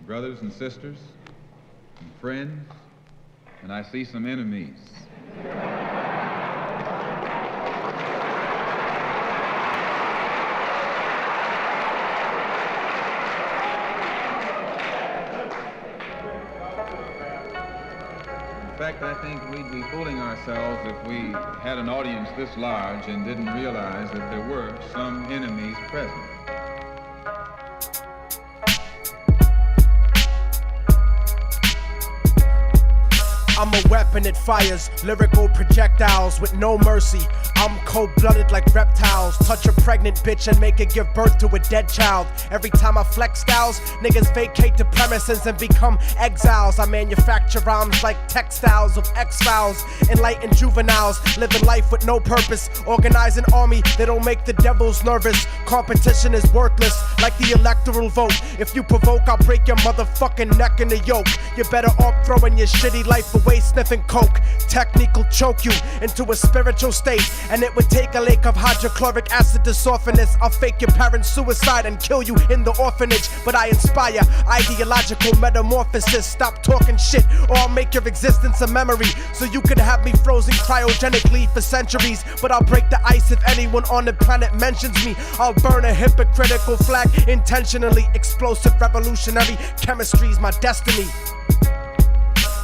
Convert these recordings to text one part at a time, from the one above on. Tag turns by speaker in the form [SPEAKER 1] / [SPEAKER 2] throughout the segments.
[SPEAKER 1] brothers and sisters, and friends, and I see some enemies. In fact, I think we'd be fooling ourselves if we had an audience this large and didn't realize that there were some enemies present.
[SPEAKER 2] I'm a weapon that fires lyrical projectiles with no mercy. I'm cold-blooded like reptiles. Touch a pregnant bitch and make her give birth to a dead child. Every time I flex styles, niggas vacate the premises and become exiles. I manufacture rhymes like textiles of X-Files. Enlightened juveniles, living life with no purpose. Organize an army that'll make the devils nervous. Competition is worthless, like the electoral vote. If you provoke, I'll break your motherfucking neck in the yoke. You're better off throwing your shitty life away sniffing coke. Technique will choke you into a spiritual state, and it would take a lake of hydrochloric acid to soften this. I'll fake your parents' suicide and kill you in the orphanage, but I inspire ideological metamorphosis. Stop talking shit or I'll make your existence a memory, so you could have me frozen cryogenically for centuries. But I'll break the ice if anyone on the planet mentions me. I'll burn a hypocritical flag intentionally. Explosive revolutionary chemistry's my destiny.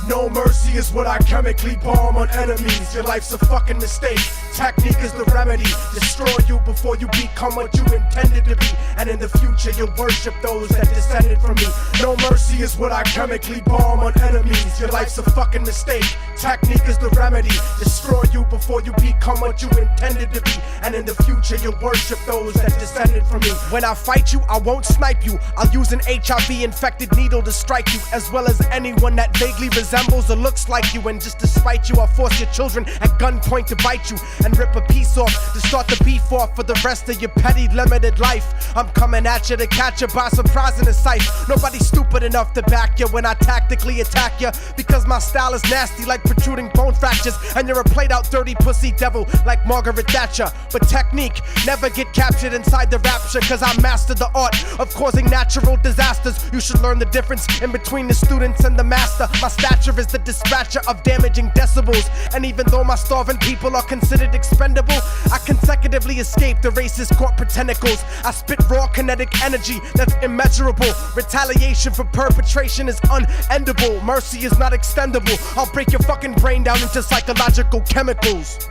[SPEAKER 2] No mercy is what I chemically bomb on enemies. Your life's a fucking mistake. Technique is the remedy. Destroy you before you become what you intended to be. And in the future you'll worship those that descended from me. No mercy is what I chemically bomb on enemies. Your life's a fucking mistake. Technique is the remedy. Destroy you before you become what you intended to be. And in the future you'll worship those that descended from me. When I fight you, I won't snipe you. I'll use an HIV-infected needle to strike you, as well as anyone that vaguely resembles or looks like you. And just to spite you, I'll force your children at gunpoint to bite you and rip a piece off to start the beef off for the rest of your petty limited life. I'm coming at you to catch you by surprise in a sight. Nobody's stupid enough to back you when I tactically attack you, because my style is nasty like protruding bone fractures, and you're a played out dirty pussy devil like Margaret Thatcher. But technique never get captured inside the rapture, cause I master the art of causing natural disasters. You should learn the difference in between the students and the master. My stature is the dispatcher of damaging decibels, and even though my starving people are considered expendable, I consecutively escape the racist corporate tentacles. I spit raw kinetic energy that's immeasurable. Retaliation for perpetration is unendable. Mercy is not extendable. I'll break your fucking brain down into psychological chemicals.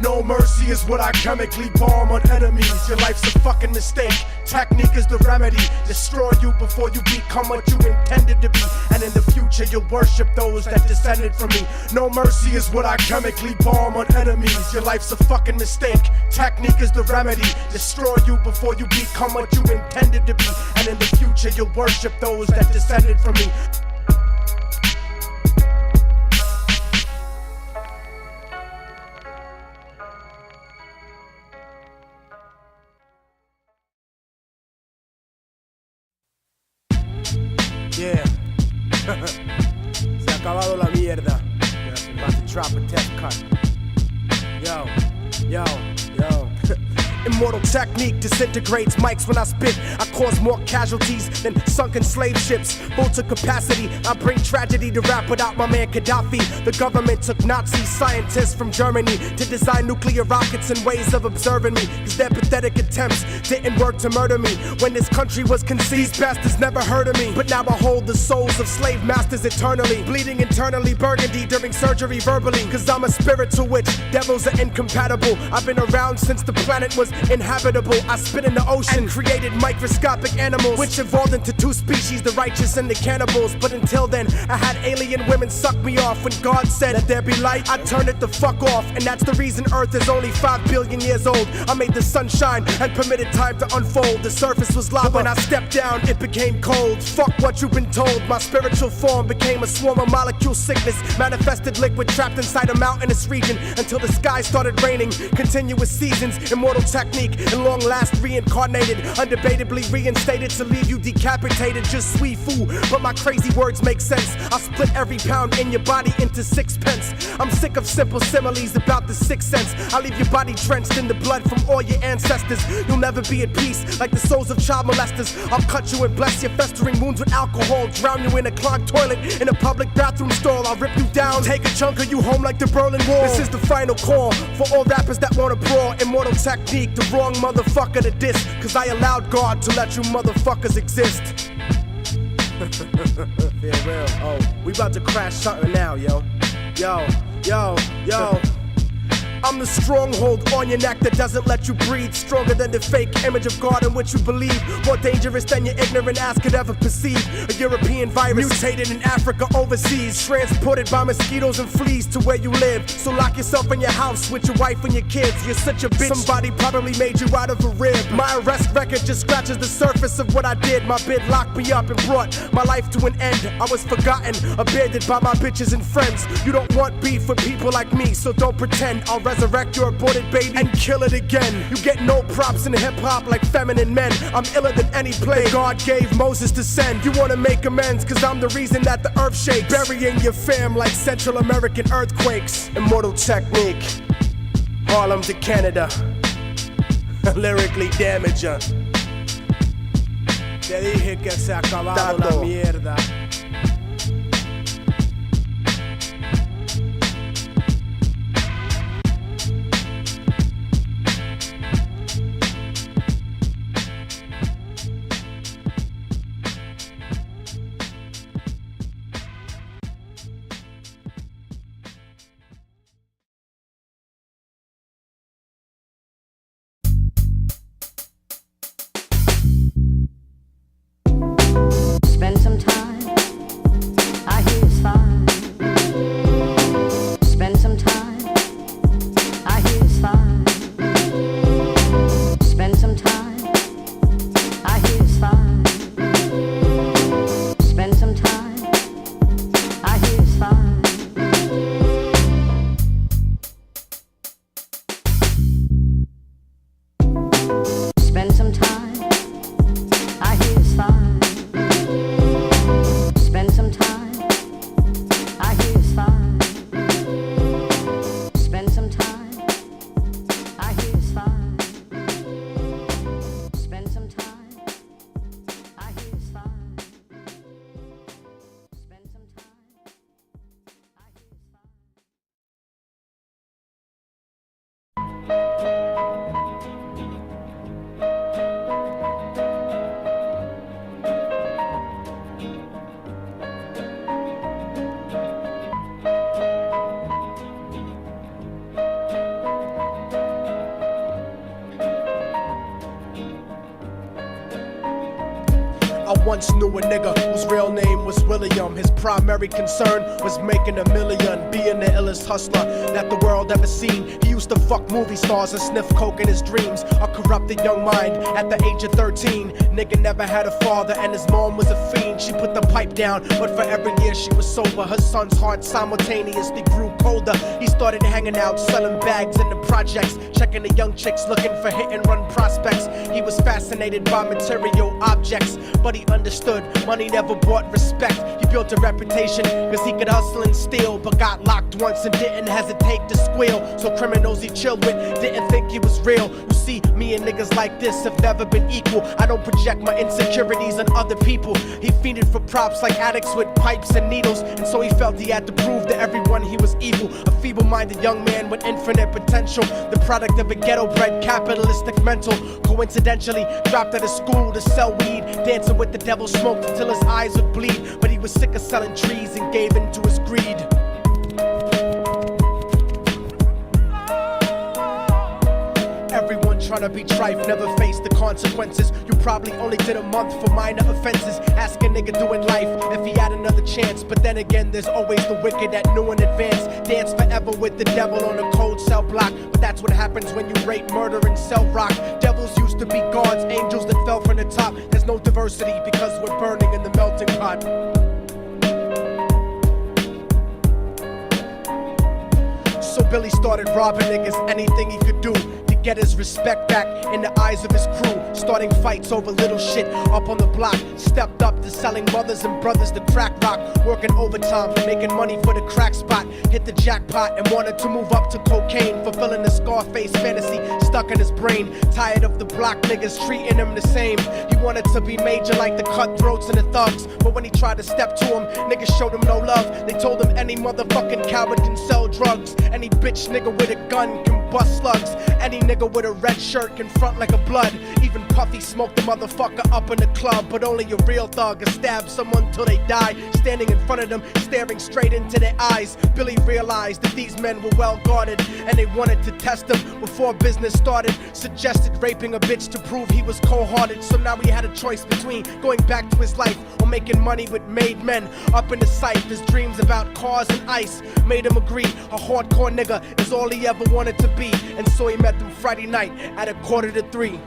[SPEAKER 2] No mercy is what I chemically bomb on enemies. Your life's a fucking mistake. Technique is the remedy. Destroy you before you become what you intended to be. And in the future you'll worship those that descended from me. No mercy is what I chemically bomb on enemies. Your life's a fucking mistake. Technique is the remedy. Destroy you before you become what you intended to be. And in the future you'll worship those that descended from me. Yeah. Se ha acabado la mierda. About to drop a test cut. Yo, yo, yo. Immortal technique disintegrates mics when I spit. I cause more casualties than sunken slave ships. Full to capacity, I bring tragedy to rap without my man Gaddafi. The government took Nazi scientists from Germany to design nuclear rockets and ways of observing me, cause their pathetic attempts didn't work to murder me. When this country was conceived, these bastards never heard of me. But now I hold the souls of slave masters eternally, bleeding internally burgundy during surgery verbally, cause I'm a spiritual witch. Devils are incompatible. I've been around since the planet was inhabitable. I spit in the ocean and created microscopic animals, which evolved into two species, the righteous and the cannibals. But until then, I had alien women suck me off. When God said that there be light, I turned it the fuck off. And that's the reason Earth is only 5 billion years old. I made the sun shine and permitted time to unfold. The surface was lava, but when I stepped down, it became cold. Fuck what you've been told. My spiritual form became a swarm of molecule sickness, manifested liquid trapped inside a mountainous region, until the sky started raining continuous seasons. Immortal technique and long last reincarnated, undebatably reinstated to leave you decapitated. Just sweet fool, but my crazy words make sense. I'll split every pound in your body into sixpence. I'm sick of simple similes about the sixth sense. I'll leave your body drenched in the blood from all your ancestors. You'll never be at peace like the souls of child molesters. I'll cut you and bless your festering wounds with alcohol, drown you in a clogged toilet in a public bathroom stall. I'll rip you down, take a chunk of you home like the Berlin Wall. This is the final call for all rappers that wanna brawl. Immortal technique, the wrong motherfucker to diss, cause I allowed God to let you motherfuckers exist. Feel real, oh, we about to crash something now, yo. Yo. I'm the stronghold on your neck that doesn't let you breathe. Stronger than the fake image of God in which you believe. More dangerous than your ignorant ass could ever perceive. A European virus mutated in Africa overseas, transported by mosquitoes and fleas to where you live. So lock yourself in your house with your wife and your kids. You're such a bitch, somebody probably made you out of a rib. My arrest record just scratches the surface of what I did. My bid locked me up and brought my life to an end. I was forgotten, abandoned by my bitches and friends. You don't want beef with people like me, so don't pretend. I'll resurrect your aborted baby and kill it again. You get no props in hip-hop like feminine men. I'm iller than any plague God gave Moses to send. You wanna make amends cause I'm the reason that the earth shakes, burying your fam like Central American earthquakes. Immortal technique, Harlem to Canada. Lyrically damage ya. Te dije que se ha acabado la mierda.
[SPEAKER 3] Spend some time, I hear it's fine. Spend some time, I hear it's fine. Spend some time, I hear it's fine. Spend some time, I hear it's fine. Spend some time, I hear it's fine. Spend some time, I hear it's fine. Spend some time, I hear it's fine. Spend some time, I hear it's fine. Spend some time, I hear it's fine.
[SPEAKER 2] I once knew a nigga whose real name was William. His primary concern was making $1 million, being the illest hustler that the world ever seen. He used to fuck movie stars and sniff coke in his dreams. A corrupted young mind at the age of 13. Nigga never had a father and his mom was a fiend. She put the pipe down, but for every year she was sober, her son's heart simultaneously grew colder. He started hanging out, selling bags in the projects, checking the young chicks looking for hit and run prospects. He was fascinated by material objects, but he understood money never bought respect. He built a reputation cause he could hustle and steal, but got locked once and didn't hesitate to squeal. So criminals he chilled with didn't think he was real. You see, me and niggas like this have never been equal. I don't project my insecurities on other people. He fiended for props like addicts with pipes and needles, and so he felt he had to prove to everyone he was evil. A feeble-minded young man with infinite potential, the product of a ghetto-bred capitalistic mental. Coincidentally dropped out of school to sell weed, dancing with the devil, smoked until his eyes would bleed. But he was sick of selling trees and gave in to his greed. Everyone trying to be trife never faced the consequences. You probably only did a month for minor offenses. Ask a nigga doing life if he had another chance. But then again, there's always the wicked that knew in advance. Dance forever with the devil on a cold cell block. But that's what happens when you rape, murder, and sell rock. Devils used to be gods, angels that fell from the top. There's no diversity because we're burning in the melting pot. So Billy started robbing niggas, anything he could do to get his respect back in the eyes of his crew. Starting fights over little shit up on the block. Stepped up to selling mothers and brothers to crack rock. Working overtime, making money for the crack spot. Hit the jackpot and wanted to move up to cocaine. Fulfilling the Scarface fantasy stuck in his brain. Tired of the block niggas treating him the same. He wanted to be major like the cutthroats and the thugs. But when he tried to step to him, niggas showed him no love. They told him any motherfucking coward can sell drugs. Any bitch nigga with a gun can bust slugs. Any nigga with a red shirt can front like a blood. Even Puffy smoked the motherfucker up in the club. But only a real thug can stab someone till they die. Standing in front of them, staring straight into their eyes. Billy realized that these men were well guarded, and they wanted to test him before business started. Suggested raping a bitch to prove he was cold-hearted. So now he had a choice between going back to his life or making money with made men. Up in the sight, his dreams about cars and ice made him agree a hardcore nigga is all he ever wanted to be. And so he met them Friday night at 2:45.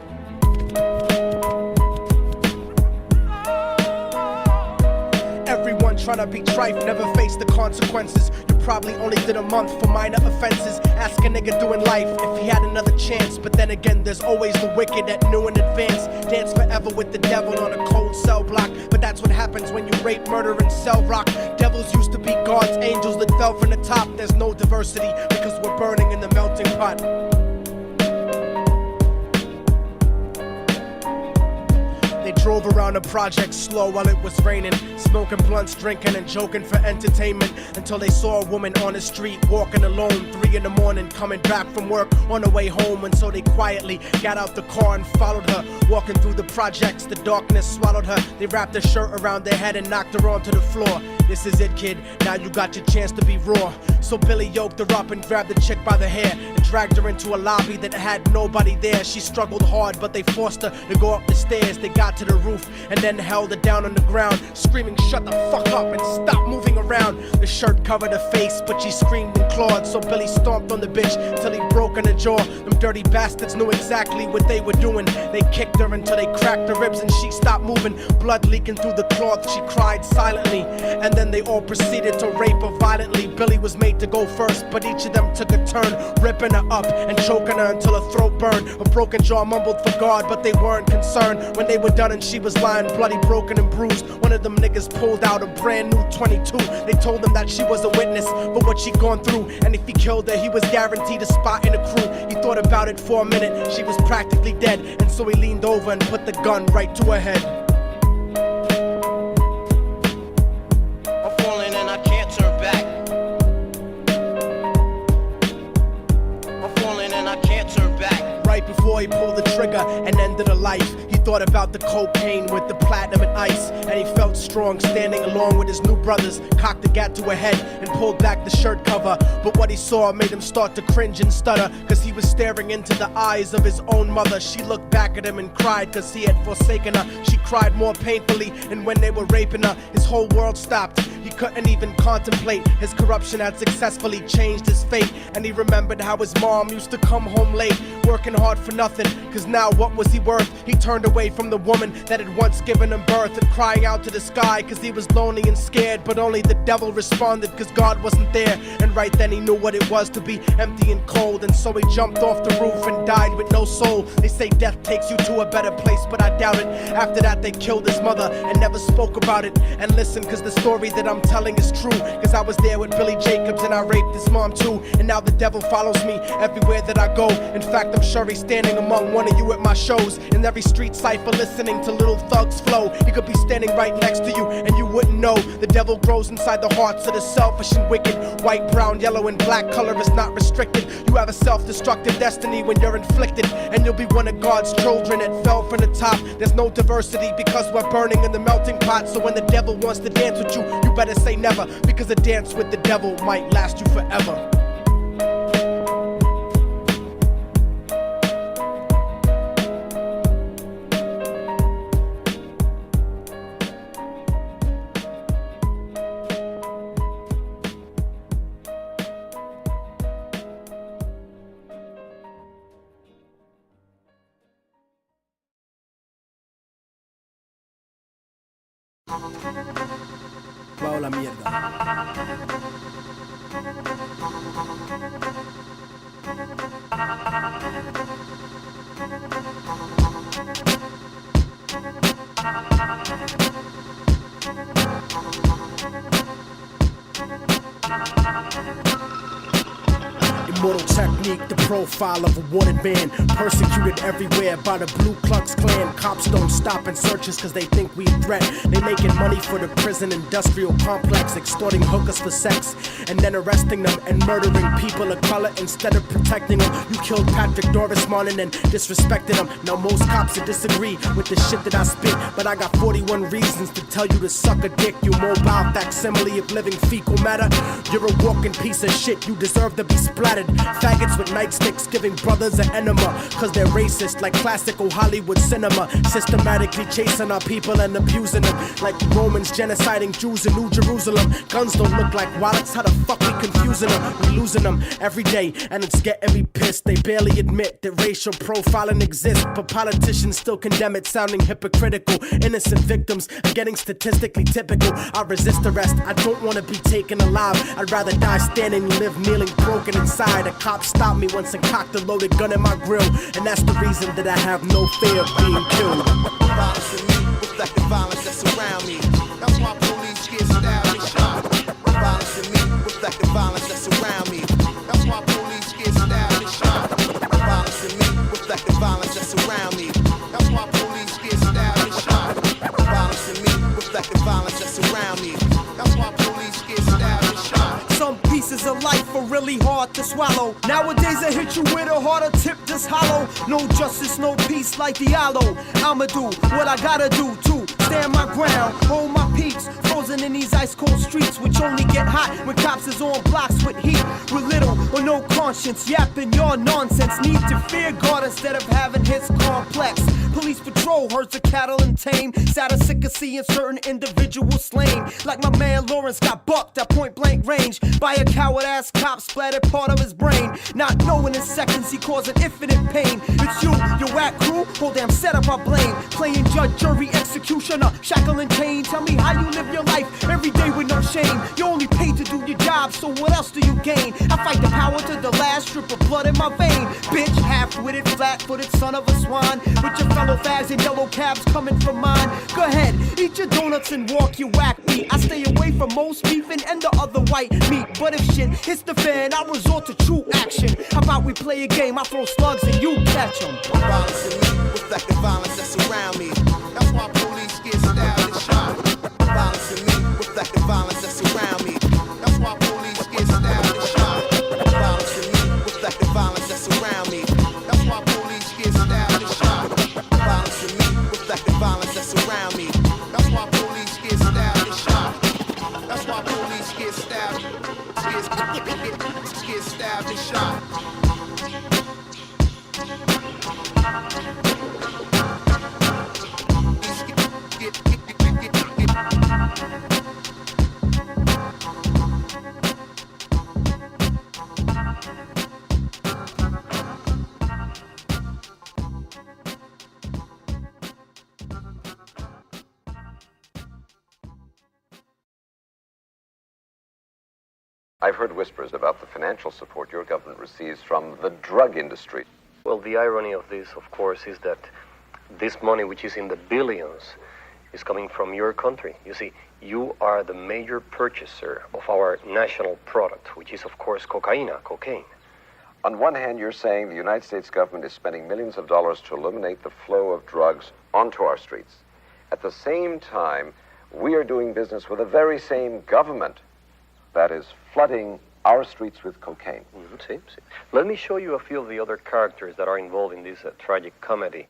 [SPEAKER 2] Everyone tryna be trife, never face the consequences. You probably only did a month for minor offenses. Ask a nigga doing life if he had another chance. But then again, there's always the wicked that knew in advance. Dance forever with the devil on a cold cell block. But that's what happens when you rape, murder, and sell rock. Devils used to be God's angels that fell from the top. There's no diversity because we're burning in the melting pot. They drove around the project slow while it was raining, smoking blunts, drinking and joking for entertainment, until they saw a woman on the street walking alone, 3 in the morning, coming back from work on her way home. And so they quietly got out the car and followed her. Walking through the projects, the darkness swallowed her. They wrapped her shirt around their head and knocked her onto the floor. This is it, kid, now you got your chance to be raw. So Billy yoked her up and grabbed the chick by the hair and dragged her into a lobby that had nobody there. She struggled hard, but they forced her to go up the stairs. They got to the roof and then held her down on the ground, screaming, "Shut the fuck up and stop moving around." The shirt covered her face, but she screamed and clawed. So Billy stomped on the bitch till he broke in her jaw. Them dirty bastards knew exactly what they were doing. They kicked her until they cracked her ribs and she stopped moving. Blood leaking through the cloth, she cried silently. And then they all proceeded to rape her violently. Billy was made to go first, but each of them took a turn, ripping her up and choking her until her throat burned. Her broken jaw mumbled for God, but they weren't concerned. When they were done and she was lying bloody, broken and bruised, one of them niggas pulled out a brand new 22. They told him that she was a witness for what she'd gone through, and if he killed her, he was guaranteed a spot in the crew. He thought about it for a minute, she was practically dead, and so he leaned over and put the gun right to her head.
[SPEAKER 4] I'm falling and I can't turn back. I'm falling and I can't turn back.
[SPEAKER 2] Right before he pulled the trigger and ended her life, he thought about the cocaine with the platinum and ice, and he felt strong standing along with his new brothers. Cocked the gat to her head and pulled back the shirt cover, but what he saw made him start to cringe and stutter, cause he was staring into the eyes of his own mother. She looked back at him and cried cause he had forsaken her. She cried more painfully, and when they were raping her, his whole world stopped. He couldn't even contemplate. His corruption had successfully changed his fate, and he remembered how his mom used to come home late, working hard for nothing, cause now what was he worth? He turned away from the woman that had once given him birth, and crying out to the sky cause he was lonely and scared, but only the devil responded cause God wasn't there. And right then he knew what it was to be empty and cold, and so he jumped off the roof and died with no soul. They say death takes you to a better place, but I doubt it. After that they killed his mother and never spoke about it. And listen, cause the story that I'm telling is true, cause I was there with Billy Jacobs and I raped his mom too. And now the devil follows me everywhere that I go. In fact, I'm sure he's standing among one of you at my shows. In every street cipher listening to Little Thug's flow. He could be standing right next to you and you wouldn't know. The devil grows inside the hearts of the selfish and wicked. White, brown, yellow, and black color is not restricted. You have a self-destructive destiny when you're inflicted, and you'll be one of God's children that fell from the top. There's no diversity because we're burning in the melting pot. So when the devil wants to dance with you, you better say never, because a dance with the devil might last you forever. Vamos a la mierda. Immortal technique, the profile of a wanted man. Persecuted everywhere by the Blue Klux Klan. Cops don't stop in searches cause they think we a threat. They making money for the prison industrial complex, extorting hookers for sex and then arresting them and murdering people of color instead of protecting them. You killed Patrick Doris Martin and disrespected him. Now most cops would disagree with the shit that I spit, but I got 41 reasons to tell you to suck a dick. You mobile facsimile of living fecal matter. You're a walking piece of shit, you deserve to be splattered. Faggots with nightsticks giving brothers an enema, cause they're racist like classical Hollywood cinema. Systematically chasing our people and abusing them like Romans genociding Jews in New Jerusalem. Guns don't look like wallets, how the fuck we confusing them? We losing them every day and it's getting me pissed. They barely admit that racial profiling exists, but politicians still condemn it, sounding hypocritical. Innocent victims are getting statistically typical. I resist arrest, I don't wanna be taken alive. I'd rather die standing, live kneeling, broken inside. A cop stopped me once and cocked a loaded gun in my grill, and that's the reason that I have no fear of being killed.
[SPEAKER 4] Violence in me reflect the violence that's around me. That's why police get stabbed and shot. Violence in me reflect the violence that's around me. That's why police get stabbed and shot. Violence in me reflect the violence that's around me. That's why police get stabbed and shot. Violence in me reflect the violence that's around me. That's why police get stabbed and shot.
[SPEAKER 5] Some pieces of life are really hard to swallow. Nowadays I hit you with a harder tip that's hollow. No justice, no peace like Diallo. I'ma do what I gotta do to stand my ground, hold my peace. Frozen in these ice cold streets, which only get hot when cops is on blocks with heat. With little or no conscience, yapping your nonsense. Need to fear God instead of having his complex. Police patrol herds of cattle and tame. Sad and sick of seeing certain individuals slain. Like my man Lawrence got bucked at point blank range by a coward ass cop, splattered part of his brain. Not knowing in seconds he causing infinite pain. It's you, your whack crew, whole damn setup I blame. Playing judge, jury, executioner, shackle and chain. Tell me how you live your life every day with no shame. You're only paid to do your job, so what else do you gain? I fight the power to the last drip of blood in my vein. Bitch, half-witted, flat-footed son of a swine. With your fellow fags and yellow cabs coming from mine. Go ahead, eat your donuts and walk your whack meat. I stay away from most beefing and the other white meat. But if shit hits the fan, I resort to true action. How about we play a game? I throw slugs and you catch them.
[SPEAKER 4] Violence in me reflect the violence that's around me. That's why police get stabbed and shot. Violence in me reflect the violence that's around me. That's why police get stabbed and shot. Violence in me reflect the violence that's around me. That's why police get stabbed and shot. Violence in me reflect the violence that's around me. That's why police get stabbed and shot. That's why police get stabbed, get stabbed and shot.
[SPEAKER 6] I've heard whispers about the financial support your government receives from the drug industry.
[SPEAKER 7] Well, the irony of this, of course, is that this money, which is in the billions, is coming from your country. You see, you are the major purchaser of our national product, which is, of course, cocaine.
[SPEAKER 6] On one hand, you're saying the United States government is spending millions of dollars to eliminate the flow of drugs onto our streets. At the same time, we are doing business with the very same government that is flooding our streets with cocaine.
[SPEAKER 7] See. Let me show you a few of the other characters that are involved in this tragic comedy.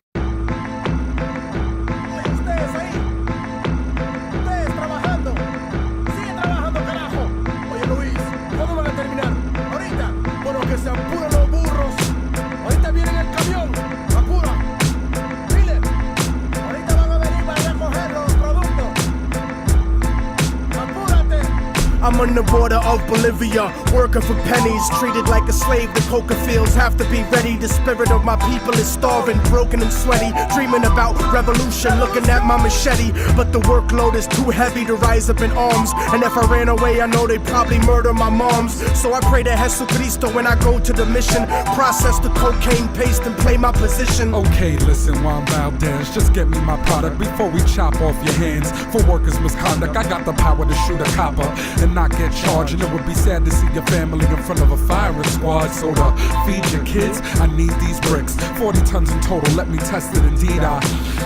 [SPEAKER 2] I I'm on the border of Bolivia, working for pennies, treated like a slave. The coca fields have to be ready. The spirit of my people is starving, broken and sweaty, dreaming about revolution, looking at my machete. But the workload is too heavy to rise up in arms, and if I ran away, I know they'd probably murder my moms. So I pray to Jesucristo when I go to the mission, process the cocaine paste and play my position.
[SPEAKER 8] Okay, listen, while I'm loud dance, just get me my product before we chop off your hands for workers' misconduct. I got the power to shoot a copper and not get charged, and it would be sad to see your family in front of a firing squad. So to feed your kids, I need these bricks, 40 tons in total, let me test it. Indeed,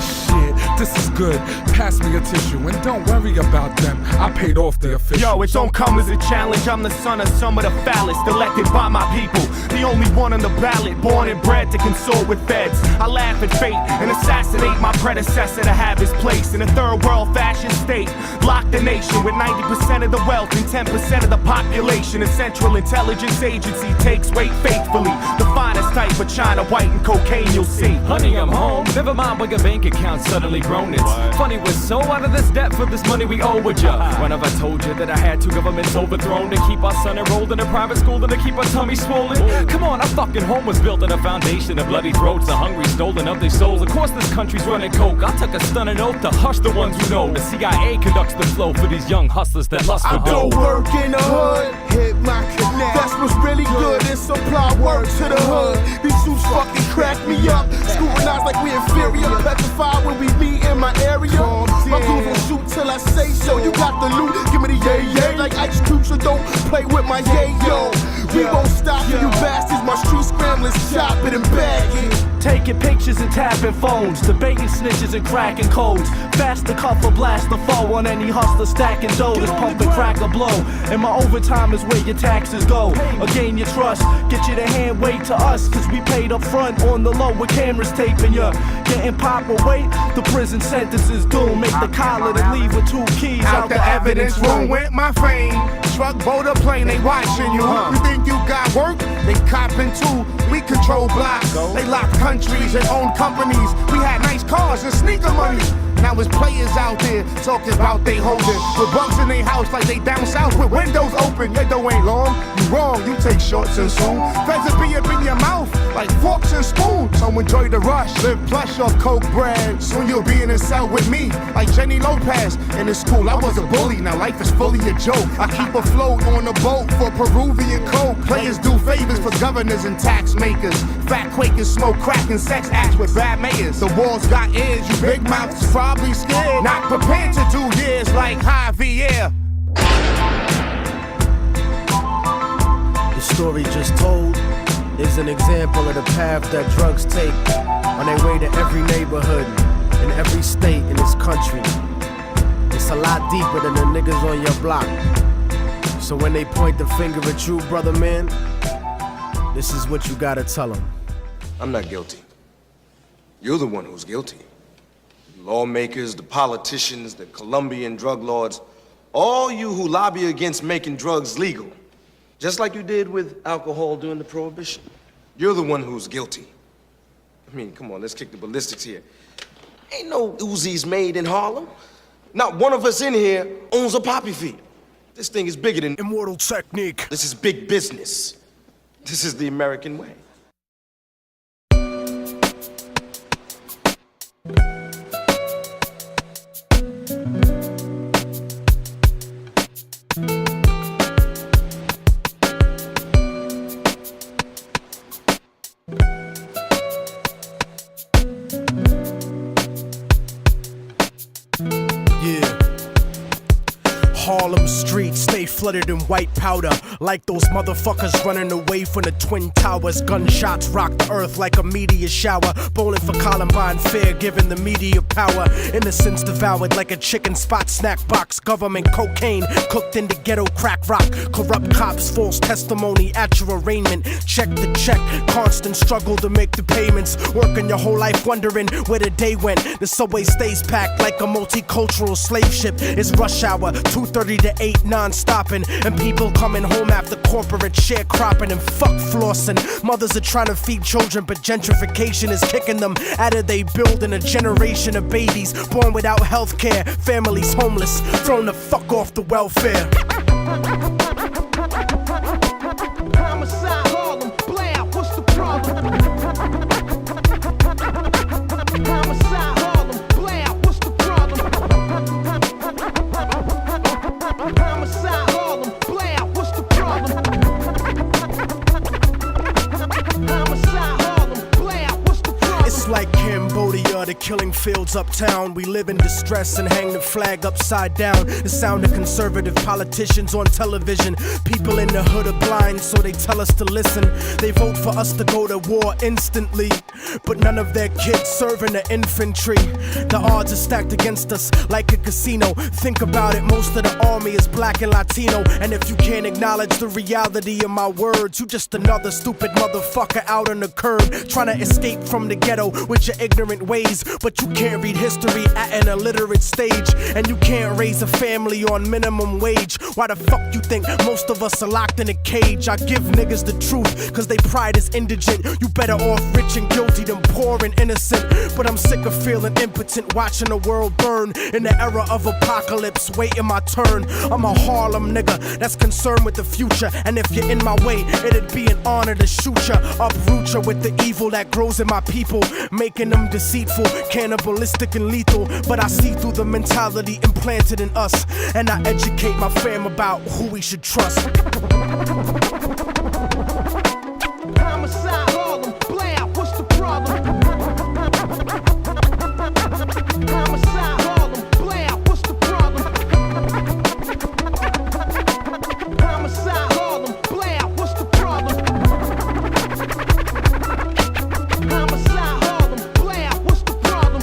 [SPEAKER 8] shit, this is good, pass me a tissue, and don't worry about them, I paid off the official.
[SPEAKER 9] Yo, it don't come as a challenge, I'm the son of some of the foulest, elected by my people, the only one on the ballot, born and bred to consort with feds. I laugh at fate and assassinate my predecessor to have his place in a third world fashion state. Lock the nation with 90% of the wealth and 10% of the population. A central intelligence agency takes weight faithfully, the finest type of China white and cocaine you'll see.
[SPEAKER 10] Honey, I'm home, never mind why your bank account suddenly grown. It's funny, we're so out of this debt for this money we owe with ya. When have I told you that I had two governments overthrown to keep our son enrolled in a private school and to keep our tummy swollen? Come on, our fucking home was built on a foundation of bloody throats, the hungry stolen of their souls. Of course this country's running coke, I took a stunning oath to hush the ones who know. The CIA conducts the flow for these young hustlers that lust for dough.
[SPEAKER 4] I do work in the hood, hit my connect. That's what's really good, and supply work to the hood. These suits fucking crack me up, scrutinized like we inferior, petrified when we meet in my area. My crew gon' shoot till I say so. You got the loot, give me the yay like Ice Cube, so don't play with my yayo. We won't stop for you bastards, my street scramblers, chop it and bag it.
[SPEAKER 5] Taking pictures and tapping phones, debating snitches and cracking codes. Fast to cuff or blast the foe on any hustler stacking dough. This pump and crack a blow, and my overtime is where your taxes go. Or gain your trust, get you to hand wait to us, cause we paid up front on the low with cameras taping ya. Getting pop away, the prison sentence is doomed. Make the collar and leave with 2 keys
[SPEAKER 9] Out the evidence room with my fame. Truck, boat, or plane, they watching you. You think you got work? They copping too. We control blocks. They lock countries and own companies. We had nice cars and sneaker money. Now it's players out there talking about they holding with bugs in their house like they down south with windows open. Your dough ain't long, you wrong, you take shorts and soon feds will be up in your mouth like forks and spoons. So enjoy the rush, live plush off coke bread. Soon you'll be in a cell with me like Jenny Lopez. In the school I was a bully, now life is fully a joke. I keep afloat on a boat for Peruvian coke. Players do favors for governors and tax makers. Fat Quakers smoke crack and sex acts with bad mayors. The walls got ears, you big mouths probably scared, not prepared to do years like Javier.
[SPEAKER 2] The story just told is an example of the path that drugs take on their way to every neighborhood in every state in this country. It's a lot deeper than the niggas on your block. So when they point the finger at you, brother man, this is what you gotta tell them.
[SPEAKER 11] I'm not guilty. You're the one who's guilty. Lawmakers, the politicians, the Colombian drug lords, all you who lobby against making drugs legal, just like you did with alcohol during the Prohibition. You're the one who's guilty. I mean, come on, let's kick the ballistics here. Ain't no Uzis made in Harlem. Not one of us in here owns a poppy field. This thing is bigger than
[SPEAKER 2] Immortal technique.
[SPEAKER 11] This is big business. This is the American way.
[SPEAKER 2] Harlem streets stay flooded in white powder, like those motherfuckers running away from the Twin Towers. Gunshots rock the earth like a meteor shower. Bowling for Columbine fair, giving the media power. Innocence devoured like a chicken spot snack box. Government cocaine cooked into ghetto crack rock. Corrupt cops, false testimony at your arraignment. Check the check, constant struggle to make the payments. Working your whole life wondering where the day went. The subway stays packed like a multicultural slave ship. It's rush hour, 2:30 to 8 non-stopping. And people coming home after corporate sharecropping and fuck flossing. Mothers are trying to feed children, but gentrification is kicking them out of they building. A generation of babies born without health care. Families homeless, thrown the fuck off the welfare.
[SPEAKER 5] Homicide, Harlem, blam, what's the problem? Homicide, Harlem, blam, what's the problem? Homicide, Harlem, blam, what's the problem? Homicide, Harlem, blam, what's the problem?
[SPEAKER 2] It's like Cambodia, the killing fields uptown. We live in distress and hang the flag upside down. The sound of conservative politicians on television. People in the hood are blind, so they tell us to listen. They vote for us to go to war instantly, but none of their kids serve in the infantry. The odds are stacked against us like a casino. Think about it, most of the army is black and Latino. And if you can't acknowledge the reality of my words, you just another stupid motherfucker out on the curb, trying to escape from the ghetto with your ignorant ways. But you can't read history at an illiterate stage, and you can't raise a family on minimum wage. Why the fuck you think most of us are locked in a cage? I give niggas the truth, cause they pride is indigent. You better off rich and guilty than poor and innocent. But I'm sick of feeling impotent, watching the world burn in the era of apocalypse, waiting my turn. I'm a Harlem nigga that's concerned with the future, and if you're in my way, it'd be an honor to shoot ya, uproot ya with the evil that grows in my people, making them deceitful, cannibalistic and lethal. But I see through the mentality implanted in us, and I educate my fam about who we should trust.
[SPEAKER 5] Homicide, Harlem, blam, what's the problem? Homicide, Harlem, blam, what's the problem? Homicide, Harlem, blam, what's the problem? Homicide, Harlem, blam, what's the problem?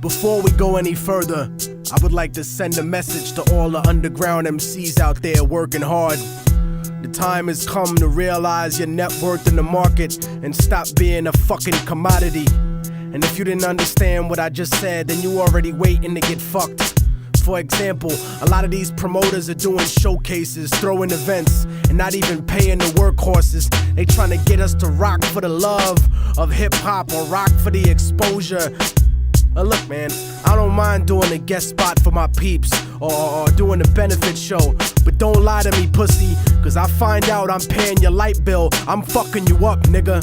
[SPEAKER 2] Before we go any further, I would like to send a message to all the underground MCs out there working hard. The time has come to realize your net worth in the market and stop being a fucking commodity. And if you didn't understand what I just said, then you already waiting to get fucked. For example, a lot of these promoters are doing showcases, throwing events, and not even paying the workhorses. They trying to get us to rock for the love of hip-hop or rock for the exposure. Look, man, I don't mind doing a guest spot for my peeps or doing a benefit show, but don't lie to me, pussy, cause I find out I'm paying your light bill, I'm fucking you up, nigga.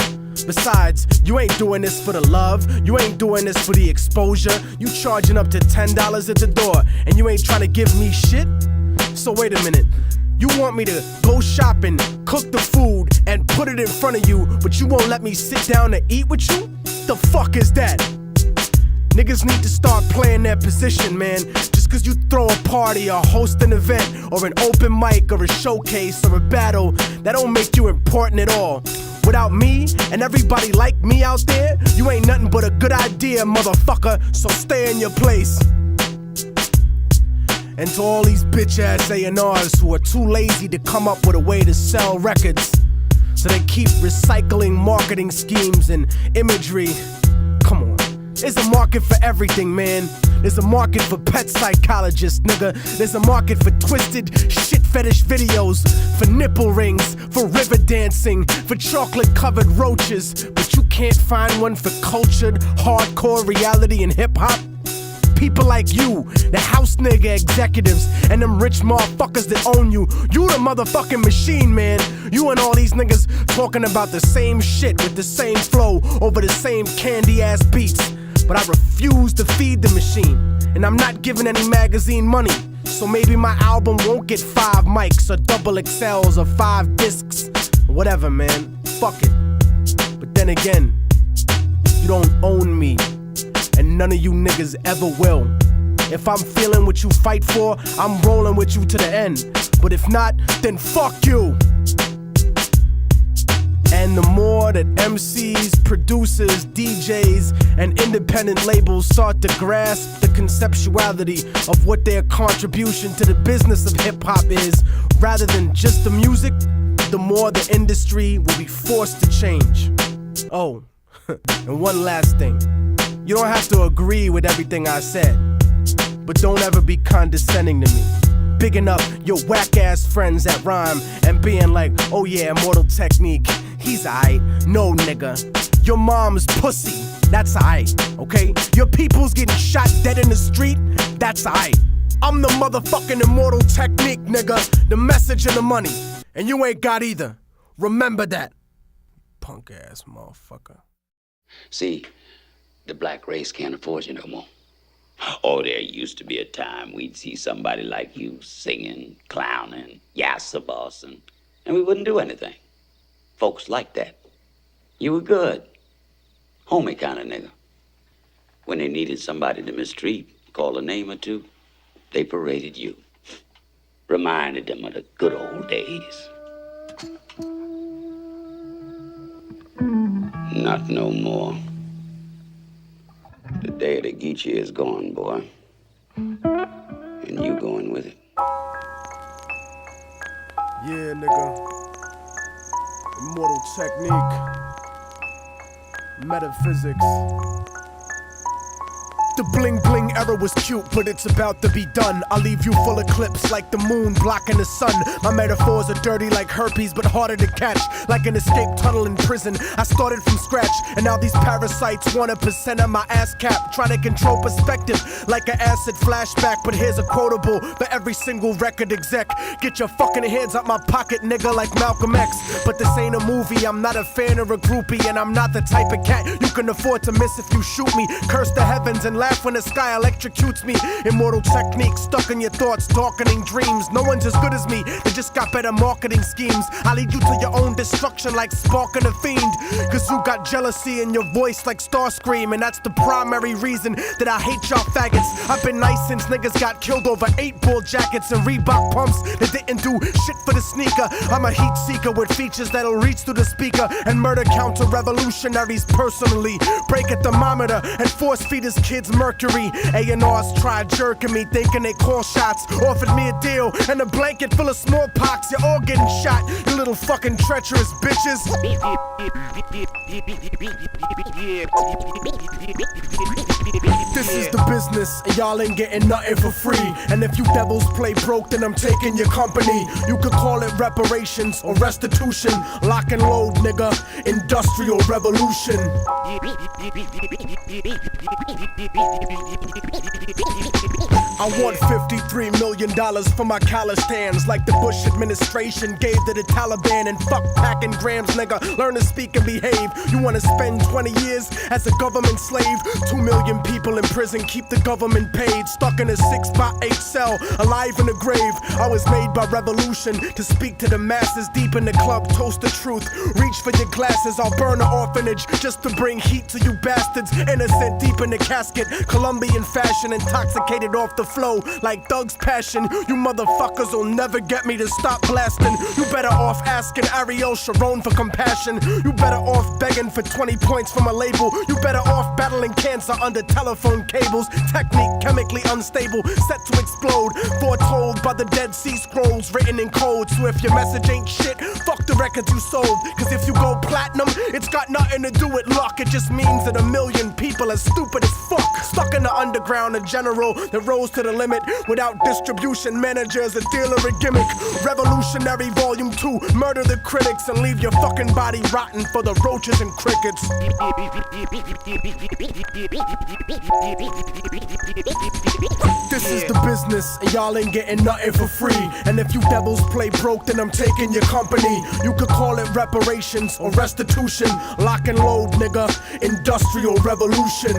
[SPEAKER 2] Besides, you ain't doing this for the love, you ain't doing this for the exposure. You charging up to $10 at the door, and you ain't trying to give me shit? So wait a minute, you want me to go shopping, cook the food, and put it in front of you, but you won't let me sit down to eat with you? The fuck is that? Niggas need to start playing their position, man. Just cause you throw a party or host an event or an open mic or a showcase or a battle, that don't make you important at all. Without me and everybody like me out there, you ain't nothing but a good idea, motherfucker, so stay in your place. And to all these bitch-ass A&Rs who are too lazy to come up with a way to sell records, so they keep recycling marketing schemes and imagery, come on. There's a market for everything, man. There's a market for pet psychologists, nigga. There's a market for twisted shit fetish videos, for nipple rings, for river dancing, for chocolate-covered roaches. But you can't find one for cultured, hardcore reality and hip-hop? People like you, the house nigga executives, and them rich motherfuckers that own you. You the motherfucking machine, man. You and all these niggas talking about the same shit with the same flow over the same candy-ass beats. But I refuse to feed the machine, and I'm not giving any magazine money. So maybe my album won't get 5 mics or double XLs or 5 discs. Whatever, man. Fuck it. But then again, you don't own me, and none of you niggas ever will. If I'm feeling what you fight for, I'm rolling with you to the end. But if not, then fuck you. And the more that MCs, producers, DJs, and independent labels start to grasp the conceptuality of what their contribution to the business of hip-hop is, rather than just the music, the more the industry will be forced to change. Oh, and one last thing. You don't have to agree with everything I said, but don't ever be condescending to me. Bigging up your whack-ass friends that rhyme and being like, oh yeah, Immortal technique, he's aight. No, nigga, your mom's pussy, that's aight, okay? Your people's getting shot dead in the street, that's aight. I'm the motherfucking Immortal technique, nigga, the message and the money, and you ain't got either. Remember that, punk-ass motherfucker.
[SPEAKER 12] See, the black race can't afford you no more. Oh, there used to be a time we'd see somebody like you singing, clowning, yassa bossing, and we wouldn't do anything. Folks like that. You were good. Homie kind of nigga. When they needed somebody to mistreat, call a name or two, they paraded you. Reminded them of the good old days. Not no more. The day of the Geechee is gone, boy. And you going with it.
[SPEAKER 2] Yeah, nigga. Immortal technique. Metaphysics. The bling bling era was cute, but it's about to be done. I'll leave you full of clips like the moon blocking the sun. My metaphors are dirty like herpes, but harder to catch. Like an escape tunnel in prison. I started from scratch, and now these parasites want 1% of my ass cap. Trying to control perspective like an acid flashback. But here's a quotable for every single record exec. Get your fucking hands out my pocket, nigga, like Malcolm X. But this ain't a movie, I'm not a fan or a groupie, and I'm not the type of cat you can afford to miss if you shoot me. Curse the heavens and laugh when the sky electrocutes me. Immortal technique stuck in your thoughts, darkening dreams. No one's as good as me, they just got better marketing schemes. I lead you to your own destruction like sparking a fiend. Cause you got jealousy in your voice like Starscream, and that's the primary reason that I hate y'all faggots. I've been nice since niggas got killed over 8-ball jackets and Reebok pumps that didn't do shit for the sneaker. I'm a heat seeker with features that'll reach through the speaker and murder counter-revolutionaries personally. Break a thermometer and force feed his kids mercury. A&Rs tried jerking me, thinking they call shots. Offered me a deal and a blanket full of smallpox. You're all getting shot, you little fucking treacherous bitches. This is the business, and y'all ain't getting nothing for free. And if you devils play broke, then I'm taking your company. You could call it reparations or restitution. Lock and load, nigga. Industrial revolution. I want $53 million for my college stands, like the Bush administration gave to the Taliban. And fuck packing grams, nigga, learn to speak and behave. You wanna spend 20 years as a government slave? 2 million people in prison, keep the government paid. Stuck in a 6x8 cell, alive in the grave. I was made by revolution to speak to the masses. Deep in the club, toast the truth. Reach for your glasses, I'll burn an orphanage just to bring heat to you bastards. Innocent deep in the casket, Colombian fashion, intoxicated off the flow like Thug's passion. You motherfuckers will never get me to stop blasting. You better off asking Ariel Sharon for compassion. You better off begging for 20 points from a label. You better off battling cancer under telephone cables. Technique chemically unstable, set to explode. Foretold by the Dead Sea Scrolls, written in code. So if your message ain't shit, fuck the records you sold. Cause if you go platinum, it's got nothing to do with luck. It just means that a million people are stupid as fuck. Stuck in the underground, a general that rose to the limit. Without distribution managers, a dealer, a gimmick. Revolutionary Volume 2, murder the critics and leave your fucking body rotten for the roaches and crickets. This is the business, and y'all ain't getting nothing for free. And if you devils play broke, then I'm taking your company. You could call it reparations or restitution. Lock and load, nigga. Industrial revolution.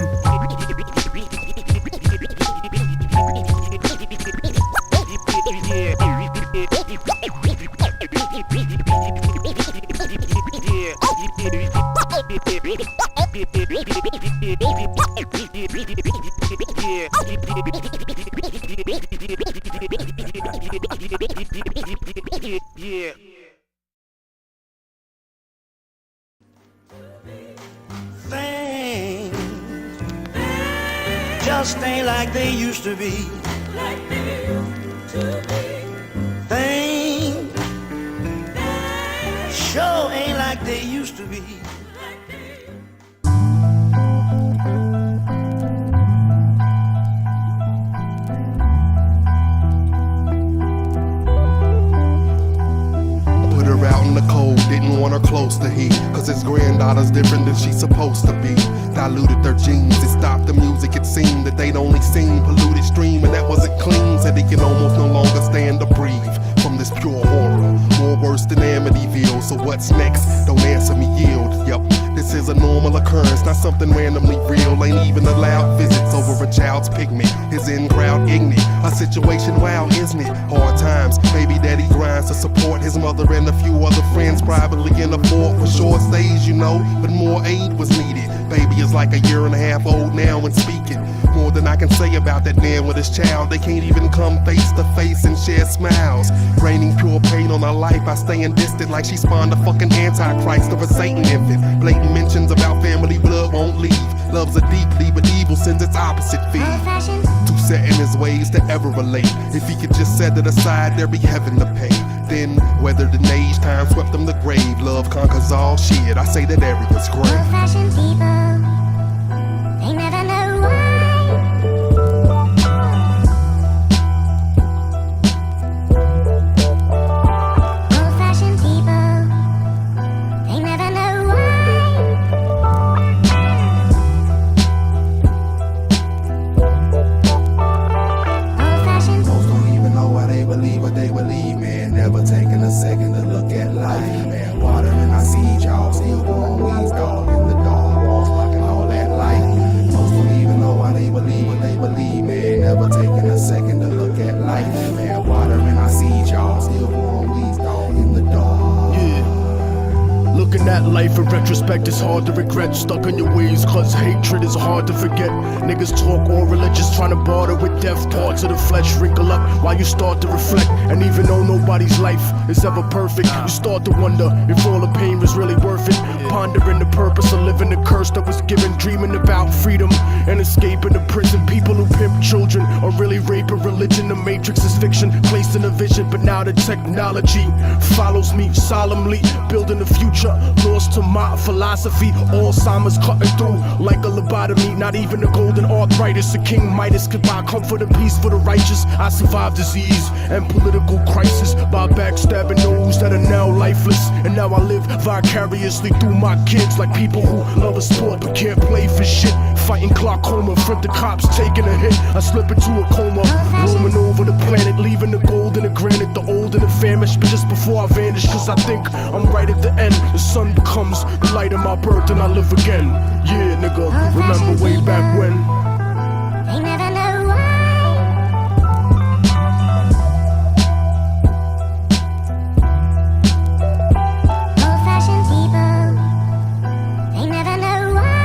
[SPEAKER 2] Yeah.
[SPEAKER 13] Things just ain't like they used to be. Things sure ain't like they used to be.
[SPEAKER 9] Out in the cold, didn't want her close to heat, cause his granddaughter's different than she's supposed to be. Diluted their genes, it stopped the music. It seemed that they'd only seen polluted stream, and that wasn't clean. Said he can almost no longer stand to breathe from this pure horror, more worse than Amityville. So what's next? Don't answer me, yield. Yup, this is a normal occurrence, not something randomly real. Ain't even allowed visits over a child's pigment. His in-crowd ignorant, a situation wild, isn't it? Hard times, baby daddy grinds to support his mother and a few other friends privately can afford for short stays, you know, but more aid was needed. Baby is like a year and a half old now and speaking more than I can say about that man with his child. They can't even come face to face and share smiles. Raining pure pain on her life, I staying distant like she spawned a fucking antichrist of a Satan infant. Blatant mentions about family blood won't leave. Loves her deeply, but evil sends its opposite feed. Too set in his ways to ever relate. If he could just set it aside, there'd be heaven to pay. Then, weathered an age, time swept them the grave. Love conquers all shit, I say that area's great.
[SPEAKER 14] Old-fashioned people, they never know why. Old-fashioned people, they never know why. Old-fashioned
[SPEAKER 9] Most don't even know why they believe what they believe, man. Never taking a second to look at life, man. Watering our seed, y'all still growing weeds, dog. In the dog walls, locking all that light. Most don't even know why they believe what they believe, man. Never taking a second to look at life, man. Watering our seed, y'all still growing weeds, dog. In the dog.
[SPEAKER 2] Yeah. Looking at life in retrospect, it's hard to regret. Stuck in your ways, cause hatred is hard to forget. Niggas talk all religious, trying to barter with death. Parts of the flesh wrinkle up while you start to reflect. And even though nobody's life is ever perfect, you start to wonder if all the pain was really worth it. Pondering the purpose of living, the curse that was given. Dreaming about freedom and escaping the prison. People who pimp children are really raping religion. The matrix is fiction, placed in a vision. But now the technology follows me solemnly, building the future. Lost to my philosophy, Alzheimer's cutting through like a lobotomy. Not even the golden arthritis, the King Midas could buy comfort and peace for the righteous. I survived disease and political crisis by backstabbing those that are now lifeless. And now I live vicariously through my kids, like people who love a sport but can't play for shit. Fighting glaucoma, front the cops taking a hit. I slip into a coma, roaming over the planet, leaving the gold and the granite, the old and the famished. But just before I vanish, cause I think I'm right at the end. The sun becomes the light of my birth and I live again. Yeah, nigga, remember way back when.
[SPEAKER 14] they never know why. Old-fashioned people, they never know why.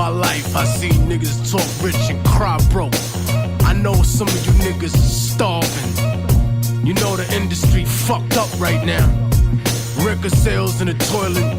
[SPEAKER 2] my life, I see niggas talk rich and cry broke. I know some of you niggas are starving. You know the industry fucked up right now. Record sales in the toilet.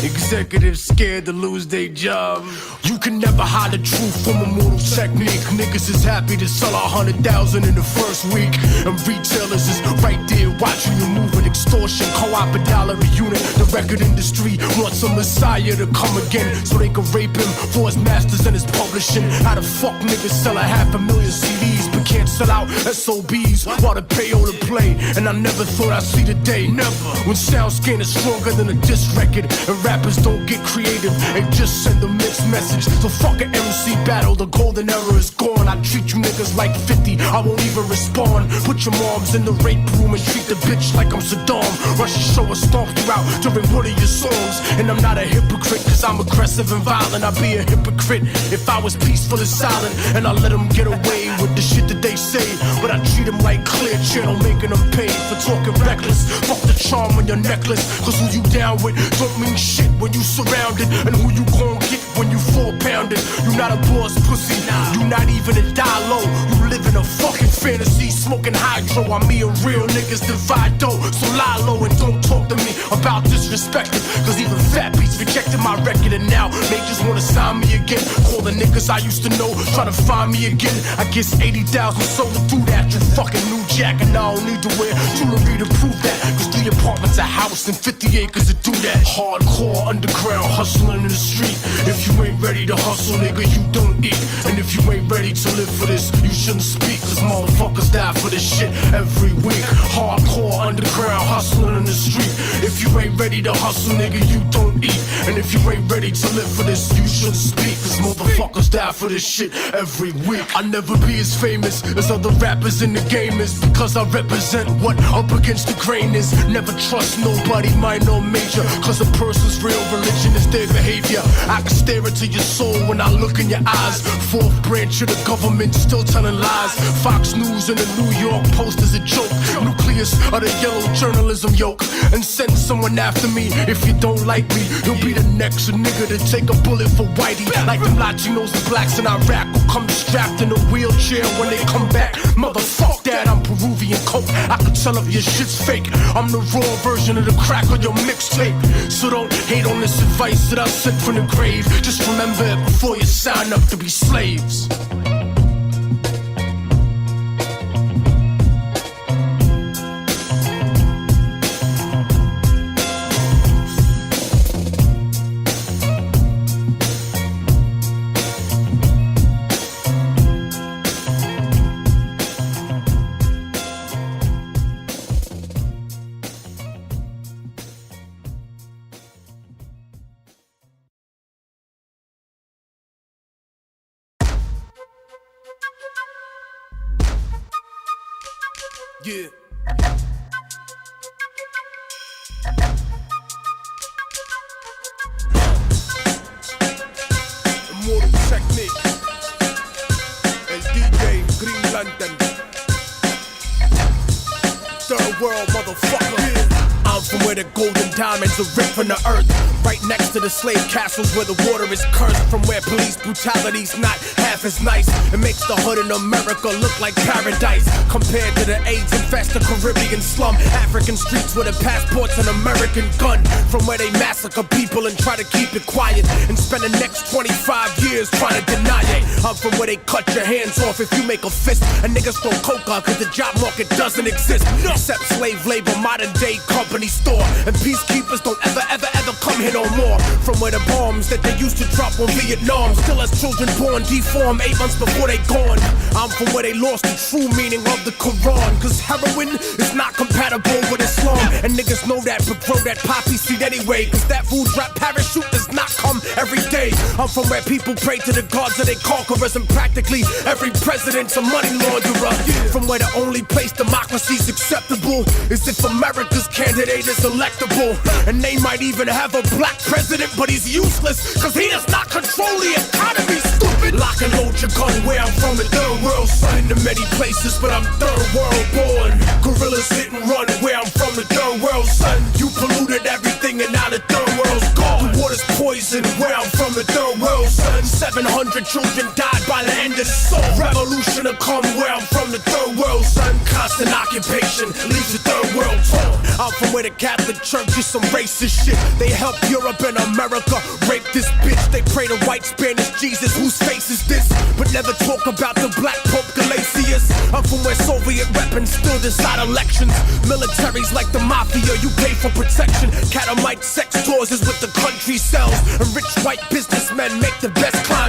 [SPEAKER 2] Executives scared to lose their job. You can never hide the truth from a mortal technique. Niggas is happy to sell 100,000 in the first week, and retailers is right there watching you move with extortion. Co-op $1 a unit. The record industry wants a messiah to come again, so they can rape him for his masters and his publishing. How the fuck niggas sell 500,000 CDs but can't sell out SOBs while the payo to play? And I never thought I'd see the day, never, when SoundScan is stronger than a diss record, and rappers don't get creative, they just send a mixed message. So fuck an MC battle, the golden era is gone. I treat you niggas like 50, I won't even respond. Put your moms in the rape room and treat the bitch like I'm Saddam. Rush your show and stomp you out during one of your songs. And I'm not a hypocrite, cause I'm aggressive and violent. I'd be a hypocrite if I was peaceful and silent, and I let them get away with the shit that they say. But I treat them like Clear Channel, making them pay for talking reckless. Fuck the charm on your necklace, cause who you down with don't mean shit when you surrounded. And who you gon' get when you 4-pounded? You not a boss pussy, you not even a die low. You live in a fucking fantasy, smoking hydro. I'm me and real niggas divide dough. So lie low and don't talk to me about disrespecting, cause even fat beats rejected my record, and now they just wanna sign me again. Call the niggas I used to know, try to find me again. I guess 80,000 sold to do that. You fucking new jack, and I don't need to wear jewelry to prove that, cause 3 apartments, a house, and 50 acres to do that. Hardcore underground hustling in the street. If you ain't ready to hustle, nigga, you don't eat. And if you ain't ready to live for this, you shouldn't speak, cause motherfuckers die for this shit every week. Hardcore underground hustling in the street. If you ain't ready to hustle, nigga, you don't eat. And if you ain't ready to live for this, you shouldn't speak, cause motherfuckers die for this shit every week. I'll never be as famous as other rappers in the game is, because I represent what up against the grain is. Never trust nobody, minor or major, cause a person's real religion is their behavior. I can stare into your soul when I look in your eyes. 4th branch of the government still telling lies. Fox News and the New York Post is a joke. Nucleus of the yellow journalism yoke. And send someone after me if you don't like me. You'll be the next nigga to take a bullet for Whitey. Like them Latinos and blacks in Iraq who come strapped in a wheelchair when they come back. Motherfuck that, I'm Peruvian coke. I can tell if your shit's fake. I'm the raw version of the crack on your mixtape. So don't hate on this advice that I sent from the grave. Just remember it before you sign up to be slaves. Yeah. Immortal technique. El DJ Green Lantern. Third world motherfucker. I'm from where the golden diamonds are ripped from the earth. Right next to the slave castles where the water is cursed. From where police brutality's not half as nice. It makes the hood in America look like paradise. Compared to the AIDS-infested Caribbean slum. African streets with a passport's an American gun. From where they massacre people and try to keep it quiet. And spend the next 25 years trying to deny it. I'm from where they cut your hands off if you make a fist. And niggas throw coca cause the job market doesn't exist. Except slave labor, modern day company store. And peacekeepers don't ever come here no more. From where the bombs that they used to drop on Vietnam still has children born deformed 8 months before they gone. I'm from where they lost the true meaning of the Quran, cause heroin is not compatible with Islam. And niggas know that but grow that poppy seed anyway, cause that food drop parachute does not come every day. I'm from where people pray to the gods of their conquerors, and practically every president's a money launderer. From where the only place democracy's acceptable is if America's candidate is electable. And they might even have a black president, but he's useless, cause he does not control the economy, stupid. Lock and load your gun where I'm from, the third world, son. In many places, but I'm third world born. Gorillas hit and run where I'm from, the third world, son. You polluted everything and now the third world's gone. The water's poison where I'm from, the third world, son. 700 children died by the end of the war. Revolution to come where I'm from, the third world, son. Constant occupation leaves the third world torn. I'm from where the Catholic Church is some racist shit. They help Europe and America rape this bitch. They pray to white Spanish Jesus, whose face is this? But never talk about the black Pope Galatius. I'm from where Soviet weapons still decide elections. Militaries like the mafia, you pay for protection. Catamite sex tours is what the country sells. And rich white businessmen make the best clientele.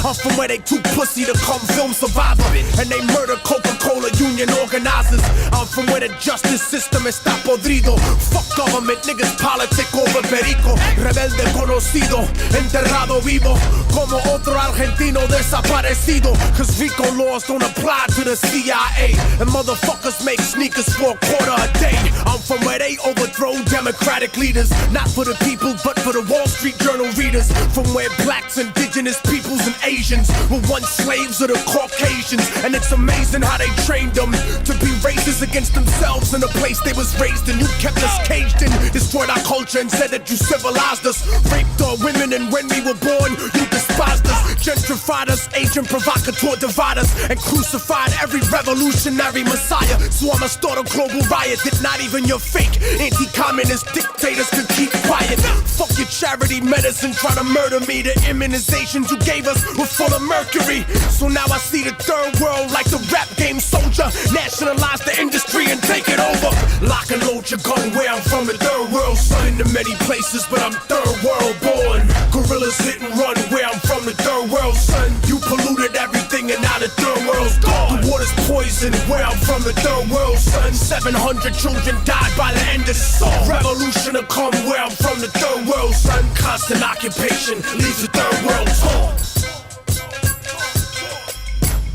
[SPEAKER 2] I'm from where they too pussy to come film Survivor, and they murder Coca-Cola union organizers. I'm from where the justice system está podrido. Fuck government, niggas politic over perico. Rebelde conocido, enterrado vivo, como otro argentino desaparecido. Cause RICO laws don't apply to the CIA, and motherfuckers make sneakers for a quarter a day. I'm from where they overthrow democratic leaders, not for the people but for the Wall Street Journal readers. From where blacks, indigenous peoples and Asians were once slaves of the Caucasians, and it's amazing how they trained them to be racist against themselves in the place they was raised in. You kept us caged in, destroyed our culture and said that you civilized us. Raped our women, and when we were born you despised us. Gentrified us, agent provocateur divide us, and crucified every revolutionary messiah. So I'ma start a global riot that not even your fake anti-communist dictators can keep quiet. Fuck your charity medicine trying to murder me. The immunizations you gave us were full of mercury. So now I see the third world like the rap game soldier. Nationalize the industry and take it over. Lock and load your gun where I'm from, the third world, son. In the many places, but I'm third world born. Gorillas hit and run where I'm from, the third world, son. You polluted everything and now the third world's gone. The water's poison where I'm from, the third world, son. 700 children died by the end of the war. Revolution to come where I'm from, the third world, son. Constant occupation leaves the third world torn.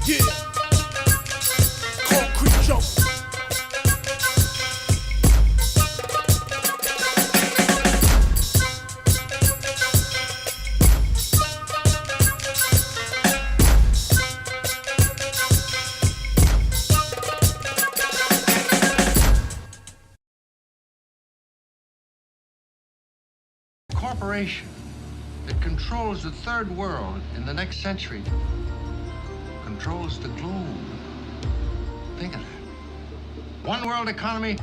[SPEAKER 2] Yeah. Concrete jump.
[SPEAKER 15] Corporation that controls the third world in the next century controls the globe. Think of that. One world economy,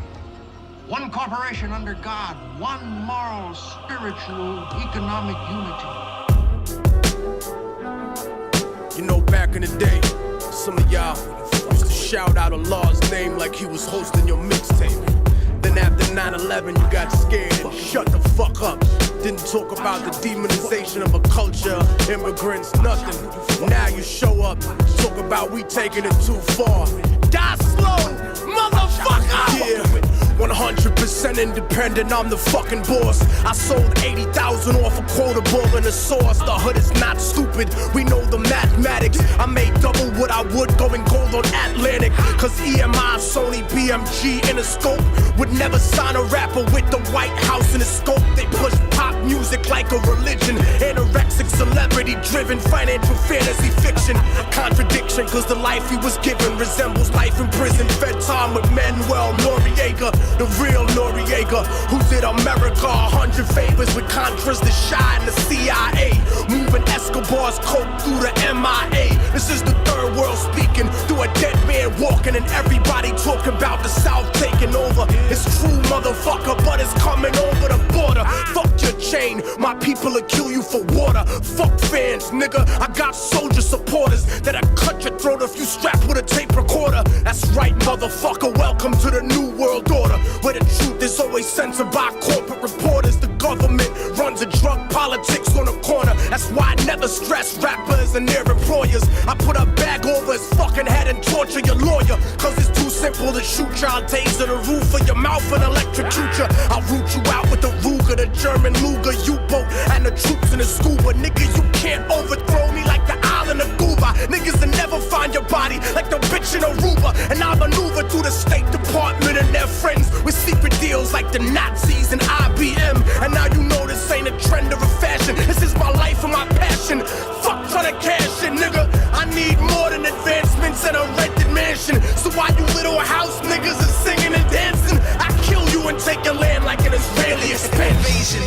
[SPEAKER 15] one corporation under God, one moral, spiritual, economic unity.
[SPEAKER 2] You know, back in the day, some of y'all used to shout out Allah's name like he was hosting your mixtape. Then after 9/11, you got scared and shut the fuck up. Didn't talk about the demonization of a culture, immigrants, nothing. Now you show up, talk about we taking it too far. Die slow, motherfucker! Yeah. 100% independent, I'm the fucking boss. I sold 80,000 off a quota ball in the sauce. The hood is not stupid, we know the mathematics. I made double what I would going gold on Atlantic. Cause EMI, Sony, BMG, Interscope would never sign a rapper with the White House in the scope. They push pop music like a religion. Anorexic, celebrity driven, financial fantasy fiction. Contradiction, cause the life he was given resembles life in prison. Fed time with Manuel Noriega, the real Noriega, who did America 100 favors with Contras, the Shy, and the CIA. Moving Escobar's coke through the MIA. This is the third world speaking through a dead man walking, and everybody talking about the South taking over. It's true, motherfucker, but it's coming over the border. Fuck your chain, my people will kill you for water. Fuck fans, nigga, I got soldier supporters that'll cut your throat if you strapped with a tape recorder. That's right, motherfucker, welcome to the new world order, where the truth is always censored by corporate reporters. The government runs a drug politics on the corner. That's why I never stress rappers and their employers. I put a bag over his fucking head and torture your lawyer. Cause it's too simple to shoot y'all, taser the roof of your mouth and electrocute ya. I'll root you out with the Ruger, the German Luger, U-boat, and the troops in the scuba. Nigga, you can't overthrow me like the island of Cuba. Niggas will never find your body like the bitch in Aruba. And I maneuver through the State Department and their friends with secret deals like the Nazis and IBM. And now you know this ain't a trend or a fashion. This is my life and my passion. Fuck trying to cash in, nigga. I need more than advancements and a rented mansion. So why you little house niggas is singing and dancing? I kill you and take your land like an Israeli expansion.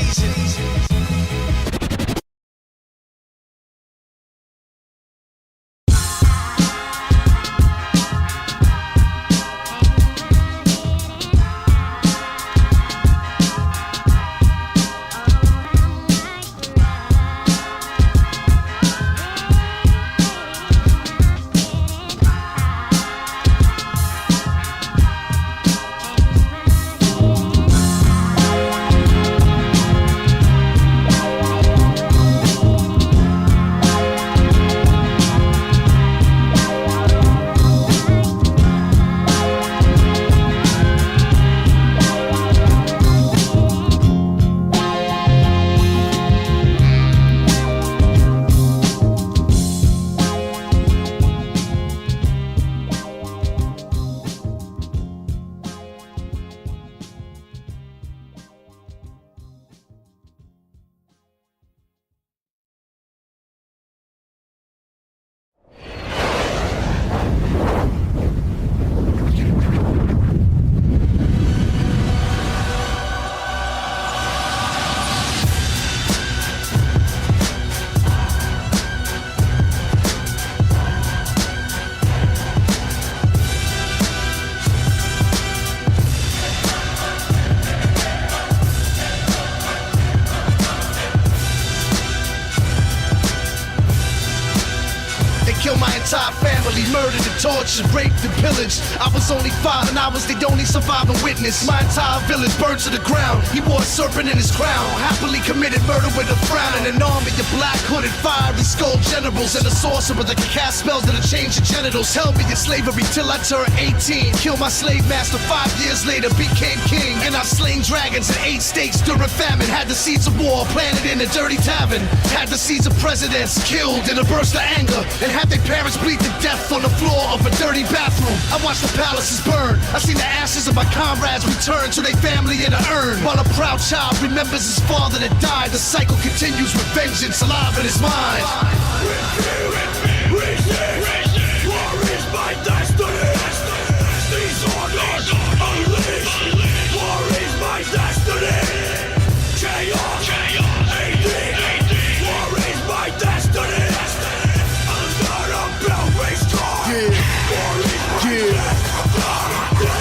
[SPEAKER 16] killed my entire family, murdered and tortured, raped and pillaged. I was only 5 and I was the only surviving witness. My entire village burned to the ground. He wore a serpent in his crown, happily committed murder with a frown. And an army of black hooded fiery skull generals and a sorcerer that could cast spells that'll change your genitals. Held me in slavery till I turned 18. Killed my slave master 5 years later, became king. And I've slain dragons in 8 states during famine. Had the seeds of war planted in a dirty tavern. Had the seeds of presidents killed in a burst of anger. And had their parents bleed to death on the floor of a dirty bathroom. I watched the palaces burn. I seen the ashes of my comrades return to their family in an urn. While a proud child remembers his father that died, the cycle continues with vengeance alive in his mind.
[SPEAKER 17] War is my destiny. These orders unleashed. War is my destiny. Chaos. AD. War is my destiny. Under a belt race car. War is my destiny.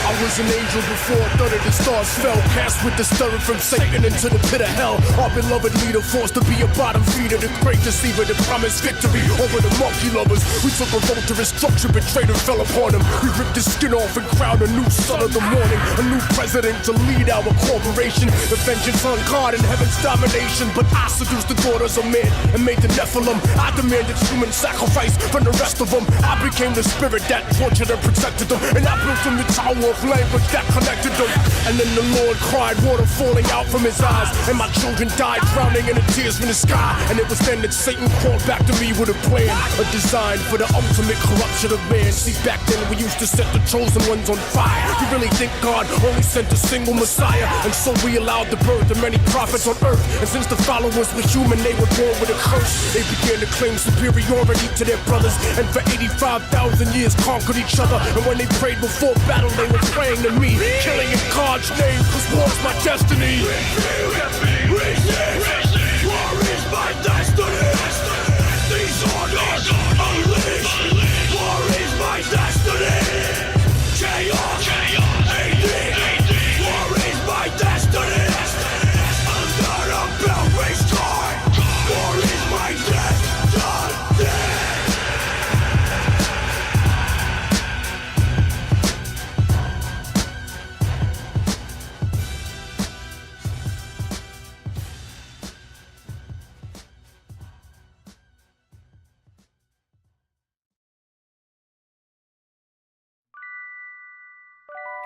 [SPEAKER 2] I was an angel before a third of the stars fell. Cast with the stirring from Satan into the pit of hell. Our beloved leader forced to be a bottom feeder. The great deceiver that promised victory over the monkey lovers. We took a vulturous structure, betrayed and fell upon him. We ripped his skin off and crowned a new son of the morning. A new president to lead our corporation. The vengeance on God and heaven's domination. But I seduced the daughters of men and made the Nephilim. I demanded human sacrifice from the rest of them. I became the spirit that tortured and protected them. And I built them the tower of language that connected them. And then the Lord cried, water falling out from his eyes. And my children died drowning in the tears from the sky. And it was then that Satan crawled back to me with a plan, a design for the ultimate corruption of man. See, back then we used to set the chosen ones on fire. You really think God only sent a single Messiah? And so we allowed the birth of many prophets on earth. And since the followers were human, they were born with a curse. They began to claim superiority to their brothers, and for 85,000 years conquered each other. And when they prayed before battle, they were praying to me, killing in God's name, cause war's my destiny.
[SPEAKER 17] War is my destiny. These orders unleashed. War is my destiny. Chaos. AD. War is my destiny. Under a belt race car. War is my destiny.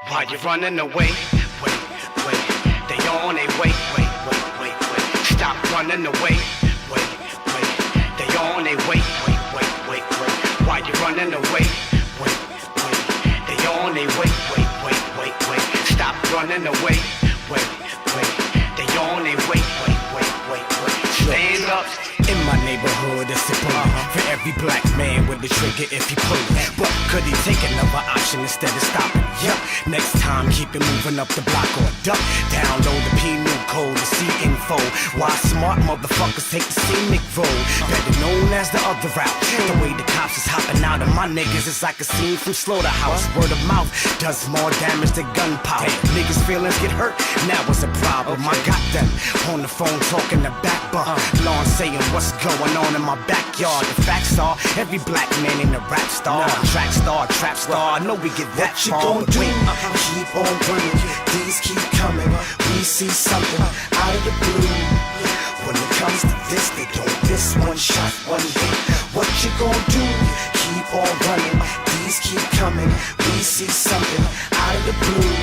[SPEAKER 18] Why you running away? Wait. They on their way. Wait. Stop running away. Wait. They on their way. Wait. Why you running away? Wait. They on their way. Wait. Stop running away. Wait. They on their way. Wait. Stand up.
[SPEAKER 5] In my neighborhood, it's a bullet for every black man with the trigger if he pull it. But could he take another option instead of stopping? Yup. Next time, keep it moving up the block or duck. Download the P-New code, the C-Info. Why smart motherfuckers take the scenic road? Better known as the other route. The way the cops is hopping out of my niggas, it's like a scene from Slaughterhouse. Word of mouth does more damage than gunpowder. Niggas' feelings get hurt, now it's a problem. I got them on the phone talking the back bump. Lawn saying what's going on in my backyard. The facts are, every black man ain't a rap star, track star, trap star. I know we get that
[SPEAKER 19] far. What you gon' do? Keep on running. These keep coming. We see something out of the blue. When it comes to this, they don't miss one shot, one hit. What you gon' do? Keep on running. These keep coming. We see something out of the blue.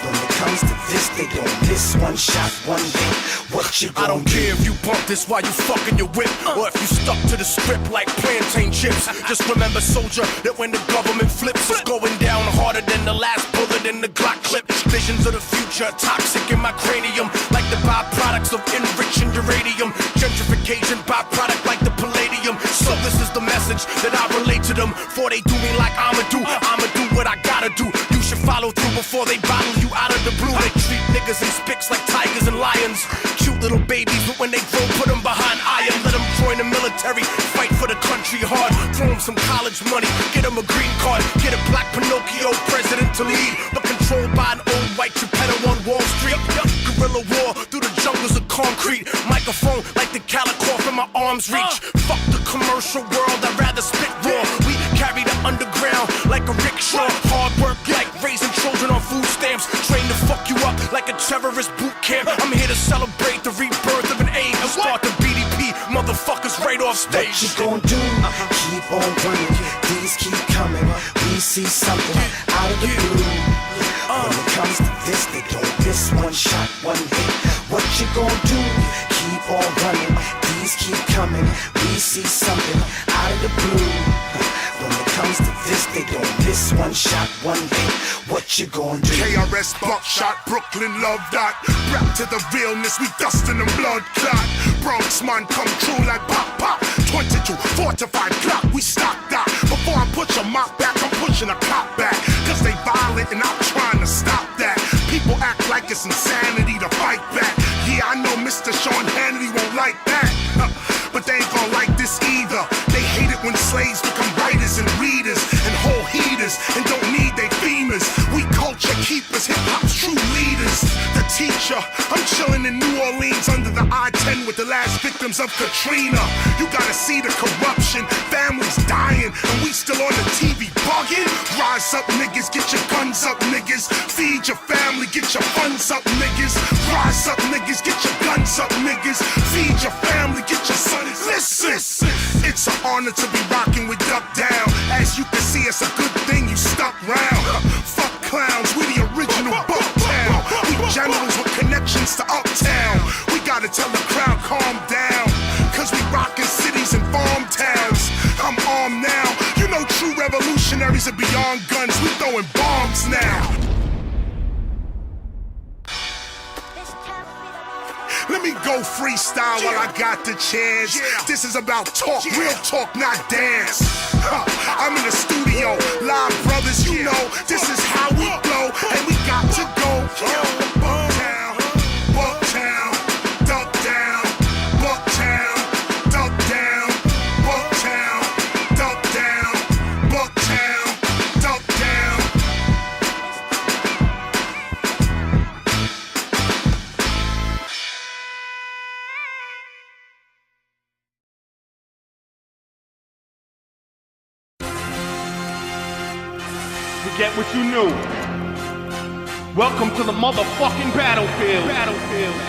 [SPEAKER 19] When it comes to this, they don't miss one shot, one hit. What you gon' do?
[SPEAKER 2] I don't care if you bump this while you fucking your whip, or if you stuck to the script like plantain chips. Just remember, soldier, that when the government flips, it's going down harder than the last bullet in the Glock clip. Visions of the future, toxic in my cranium, like the byproducts of enriching uranium. Gentrification byproduct like the palladium. So this is the message that I relate to them. Before they do me like I'ma do what I gotta do. You should follow through before they bottle you out of the blue. They treat niggas and spics like tigers and lions. Cute little babies, but when they grow, put them behind iron. Let them join the military, fight for the country hard. Throw them some college money, get them a green card. Get a black Pinocchio president to lead, but controlled by an old white Geppetto on Wall Street. Guerrilla war through the jungles of concrete. Microphone like the Calico from my arms reach. Fuck the commercial.
[SPEAKER 16] commercial world, I'd rather spit raw. We carry the underground like a rickshaw. Hard work like raising children on food stamps. Trained to fuck you up like a terrorist boot camp. I'm here to celebrate the rebirth of an age. And start the BDP, motherfuckers right off stage.
[SPEAKER 19] What you gon' do? Keep on running. These keep coming. We see something out of the blue. When it comes to this, they don't miss one shot, one hit. What you gon' do? Keep on running. These keep coming. We see something out of the blue. When it comes to this, they don't miss one shot, one hit. What you gon' do?
[SPEAKER 9] KRS Buckshot, Brooklyn love that. Rap to the realness, we dustin' and blood clot. Bronx man come true like pop pop. 22, 4 to 5 clock, we stock that. Before I put your mop back, I'm pushing a cop back. Cause they violent and I'm trying to stop that. People act like it's insanity to fight back. Yeah, I know Mr. Sean Hannity won't like that. But they ain't gon' like this either. They hate it when slaves become writers and readers and whole heaters and don't need they femurs. We culture keepers, hip-hop's true leaders. The teacher, I'm chilling in New Orleans under the I-10 with the last victims of Katrina. You gotta see the corruption, families dying, and we still on the TV bugging. Rise up, niggas, get your guns up, niggas. Feed your family, get your funds up, niggas. Rise up, niggas, get your guns up, niggas. Feed your family, get your sons. Listen, it's an honor to be rocking with Duck Down. As you can see, it's a good thing you stuck round. Fuck clowns, we the original Bucktown. We generals with connections to Uptown. We gotta tell the crowd calm down, cause we rockin' cities and farm towns. I'm armed now, you know true revolutionaries are beyond guns. We throwing bombs now. Let me go freestyle while I got the chance. This is about talk, real talk, not dance. I'm in the studio, live brothers, you know, this is how we flow, and we got to go. Bucktown, Bucktown, Duck Down, Bucktown, Duck Down, Bucktown, Duck Down, Bucktown, Duck Down.
[SPEAKER 20] Forget what you knew. Welcome to the motherfucking battlefield.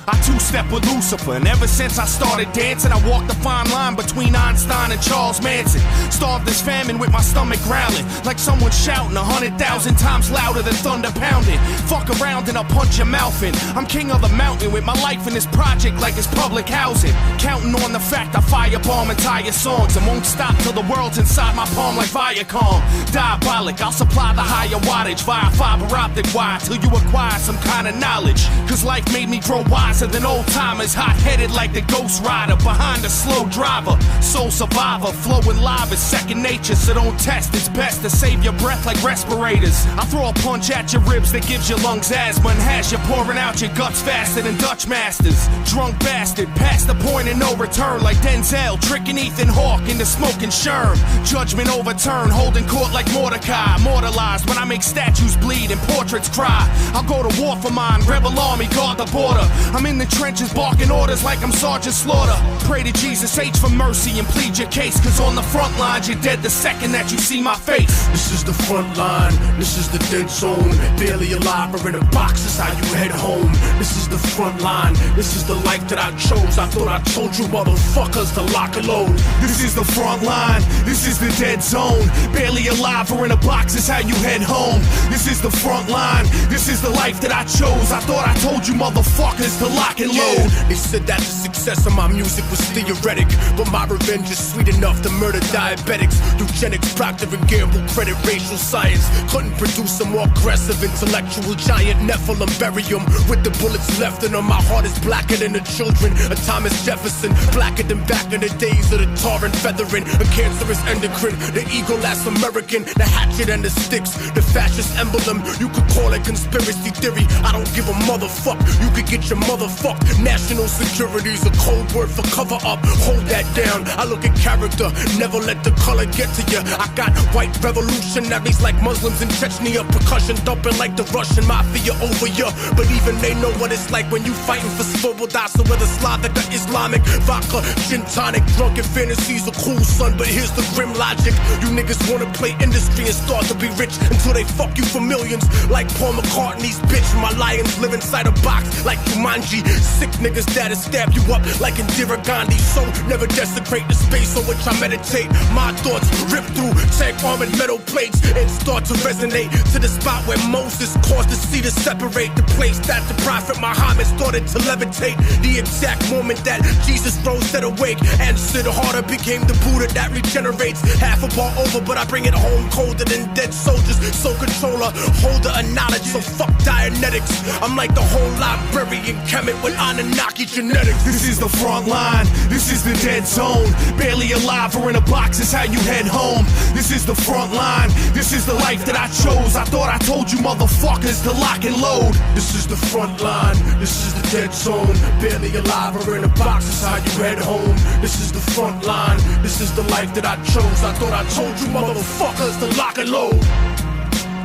[SPEAKER 16] I two-step with Lucifer, and ever since I started dancing, I walked the fine line between Einstein and Charles Manson. Starved this famine with my stomach growling, like someone shouting 100,000 times louder than thunder pounding. Fuck around and I'll punch your mouth in. I'm king of the mountain with my life in this project like it's public housing. Counting on the fact I firebomb entire songs and won't stop till the world's inside my palm like Viacom. Diabolic, I'll supply the higher wattage via fiber optic wire till you acquire some kind of knowledge. Cause life made me grow wiser than old timers, hot-headed like the Ghost Rider behind a slow driver. Soul survivor, flowing live is second nature, so don't test. It's best to save your breath like respirators. I throw a punch at your ribs that gives your lungs asthma and has you pouring out your guts faster than Dutch masters. Drunk bastard, past the point of no return like Denzel, tricking Ethan Hawke into smoking Sherm. Judgment overturned, holding court like Mordecai. Immortalized when I make statues bleed and portraits cry. I'll go to war for mine, rebel army, guard the border. I'm in the trenches barking orders like I'm Sergeant Slaughter. Pray to Jesus H for mercy and plead your case, cause on the front lines you're dead the second that you see my face.
[SPEAKER 17] This is the front line, this is the dead zone. Barely alive or in a box, is how you head home. This is the front line, this is the life that I chose. I thought I told you motherfuckers to lock and load.
[SPEAKER 16] This is the front line, this is the dead zone. Barely alive or in a box is how you head home. This is the front line, this is the life that I chose. I thought I told you motherfuckers to lock and load.
[SPEAKER 17] They said that the success of my music was theoretic, but my revenge is sweet enough to murder diabetics. Eugenics, Procter & Gamble, credit racial science. Couldn't produce a more aggressive intellectual giant. Nephilim, bury him with the bullets left in him. My heart is blacker than the children of Thomas Jefferson, blacker than back in the days of the tar and feathering. A cancerous endocrine, the eagle last American, the hatchet and the sticks, the fascist emblem. You could call it conspiracy theory, I don't give a motherfuck. You could get your mother motherfuck. National security's a code word for cover up. Hold that down. I look at character, never let the color get to you. I got white revolutionaries like Muslims in Chechnya, percussion dumping like the Russian mafia over you. But even they know what it's like when you fighting for svoboda. So whether Slavic or Islamic, vodka, gin tonic, drunken fantasies are cool, son. But here's the grim logic: you niggas wanna play industry and start to be rich until they fuck you for millions. Like Paul McCartney's bitch, my lions live inside a box like Jumanji. Sick niggas that'll stab you up like Indira Gandhi. So never desecrate the space on which I meditate. My thoughts rip through tank armored metal plates and start to resonate to the spot where Moses caused the sea to separate. The place that the prophet Muhammad started to levitate. The exact moment that Jesus rose set awake and Sid Harder became the Buddha that regenerates. Half a bar over, but I bring it home colder than dead soldiers. So controller, holder of knowledge, so fuck Dianetics. I'm like the whole librarian Kemet with Anunnaki genetics.
[SPEAKER 16] This is the front line, this is the dead zone. Barely alive or in a box is how you head home. This is the front line, this is the life that I chose. I thought I told you motherfuckers to lock and load.
[SPEAKER 17] This is the front line, this is the dead zone. Barely alive or in a box is how you head home. This is the front line, this is the life that I chose. I thought I told you motherfuckers to lock and load.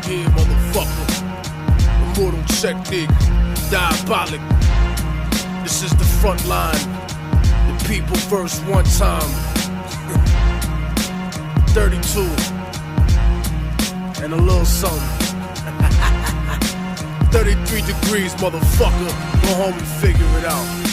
[SPEAKER 17] Yeah, motherfucker. Immortal technique, diabolic. This is the front line. The people first one time. 32 and a little something. 33 degrees, motherfucker. Go home and figure it out.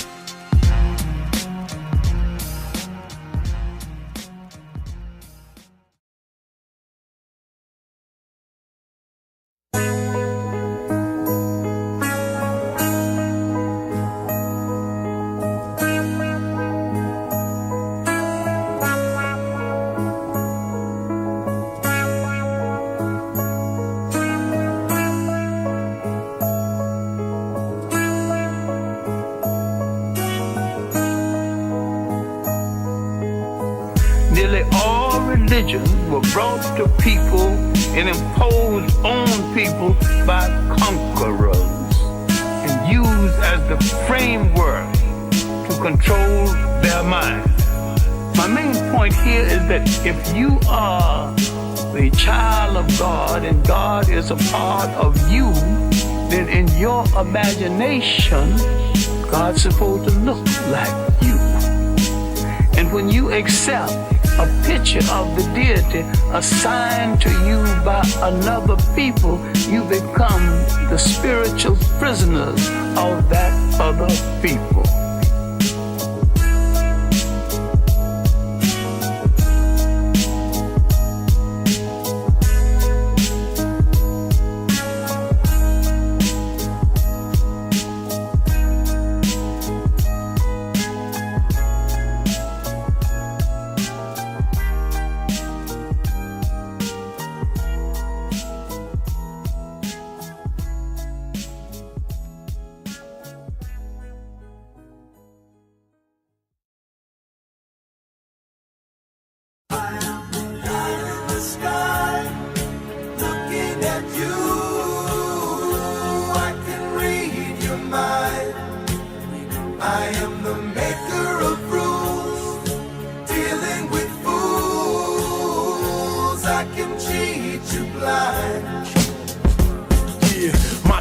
[SPEAKER 21] Nearly all religions were brought to people and imposed on people by conquerors and used as the framework to control their minds. My main point here is that if you are a child of God and God is a part of you, then in your imagination, God's supposed to look like you. And when you accept a picture of the deity assigned to you by another people, you become the spiritual prisoners of that other people.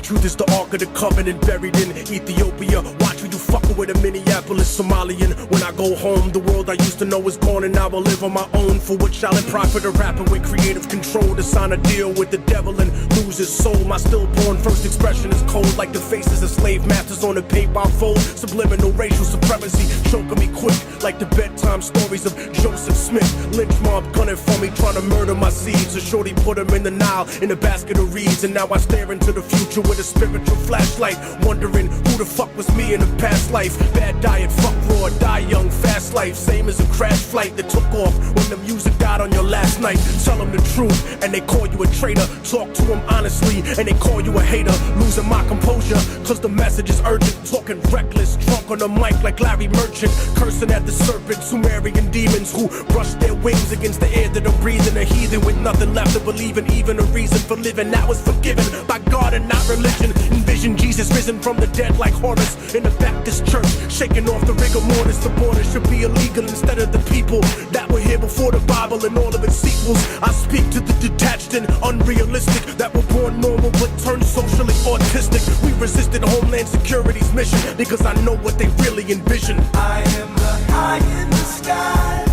[SPEAKER 17] Truth is the Ark of the Covenant buried in Ethiopia. Watch me do fucking with a Minneapolis Somalian. When I go home, the world I used to know is gone, and now I live on my own. For what shall it profit a rapper with creative control to sign a deal with the devil and lose his soul? My stillborn first expression is cold, like the faces of slave masters on the paper I fold. Subliminal racial supremacy choking me quick, like the bedtime stories of Joseph Smith. Lynch mob gunning for me, trying to murder my seeds. So shorty put him in the Nile in a basket of reeds, and now I stare into the future with a spiritual flashlight, wondering who the fuck was me in a past life. Bad diet, fuck raw, die young, fast life. Same as a crash flight that took off when the music died on your last night. Tell them the truth and they call you a traitor. Talk to them honestly and they call you a hater. Losing my composure cause the message is urgent. Talking reckless, drunk
[SPEAKER 2] talk on the mic like Larry Merchant, cursing at the serpent, Sumerian demons who brush their wings against the air that are breathing. A heathen with nothing left to believe in, even a reason for living. That was forgiven by God and not religion. Envision Jesus risen from the dead like Horus in the Baptist church, shaking off the rigor mortis. The border should be illegal instead of the people that were here before the Bible and all of its sequels. I speak to the detached and unrealistic that were born normal but turned socially autistic. We resisted Homeland Security's mission because I know what they really envision.
[SPEAKER 19] I am the eye in the sky,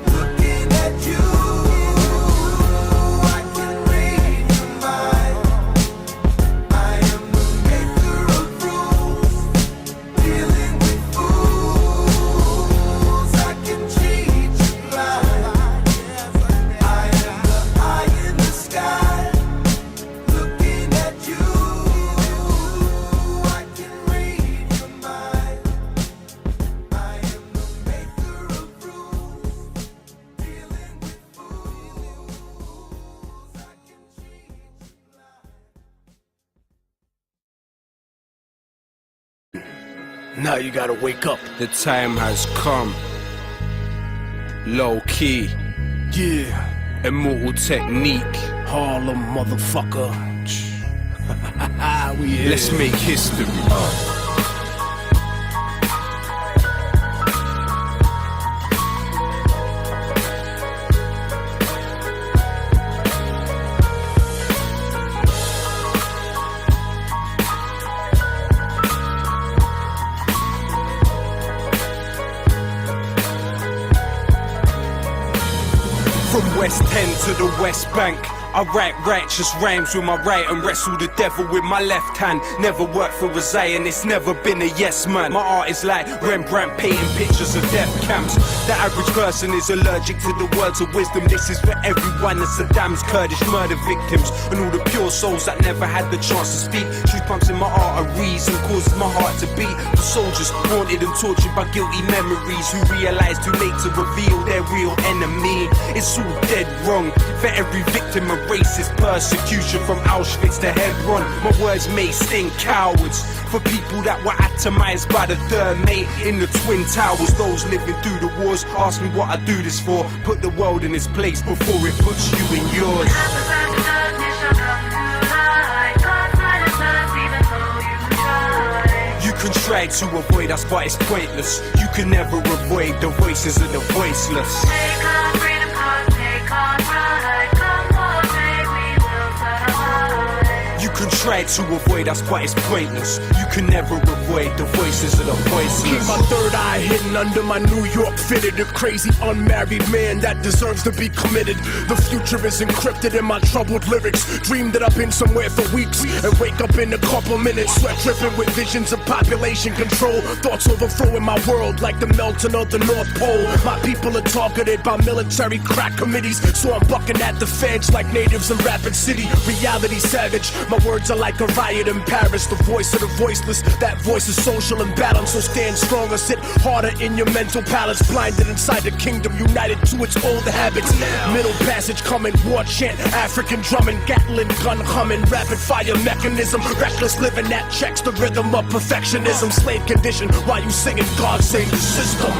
[SPEAKER 19] looking at you. I can read your mind. I am the maker of rules, dealing with fools. I can cheat you blind. I am the eye in the sky, looking at you. I can read your mind. I am the maker of rules, dealing with fools. I can cheat you blind.
[SPEAKER 17] Now you gotta wake up. The time has come. Low key. Yeah. Immortal technique. Harlem motherfucker. We here. Let's make history. From West End to the West Bank, I write righteous rhymes with my right and wrestle the devil with my left hand. Never worked for a Zionist, never been a yes man. My art is like Rembrandt painting pictures of death camps. The average person is allergic to the words of wisdom. This is for everyone of Saddam's Kurdish murder victims and all the pure souls that never had the chance to speak. Truth pumps in my arteries and causes my heart to beat. For soldiers haunted and tortured by guilty memories who realize too late to reveal their real enemy. It's all dead wrong. For every victim of racist persecution from Auschwitz to Hebron, my words may sting cowards. For people that were atomized by the third mate in the Twin Towers, those living through the wars ask me what I do this for. Put the world in its place before it puts you in yours. You can try to avoid us, but it's pointless. You can never avoid the voices of the voiceless.
[SPEAKER 1] Take our freedom card, take our pride. Come on, babe, we will fight.
[SPEAKER 17] You can try to avoid us, but it's pointless. You can never avoid the voices of the voiceless.
[SPEAKER 2] Keep my third eye hidden under my New York fitted. A crazy unmarried man that deserves to be committed. The future is encrypted in my troubled lyrics. Dream that I've been somewhere for weeks and wake up in a couple minutes. Sweat dripping with visions of population control. Thoughts overflowing my world like the melting of the North Pole. My people are targeted by military crack committees, so I'm bucking at the feds like natives in Rapid City. Reality savage. My words are like a riot in Paris. The voice of the voiceless. That voice is social imbalance. So stand stronger, sit harder in your mental palace. Blinded inside the kingdom, united to its old habits. Middle passage coming, war chant, African drumming, Gatling gun humming, rapid fire mechanism, reckless living that checks the rhythm of perfectionism. Slave condition while you singing God save the system.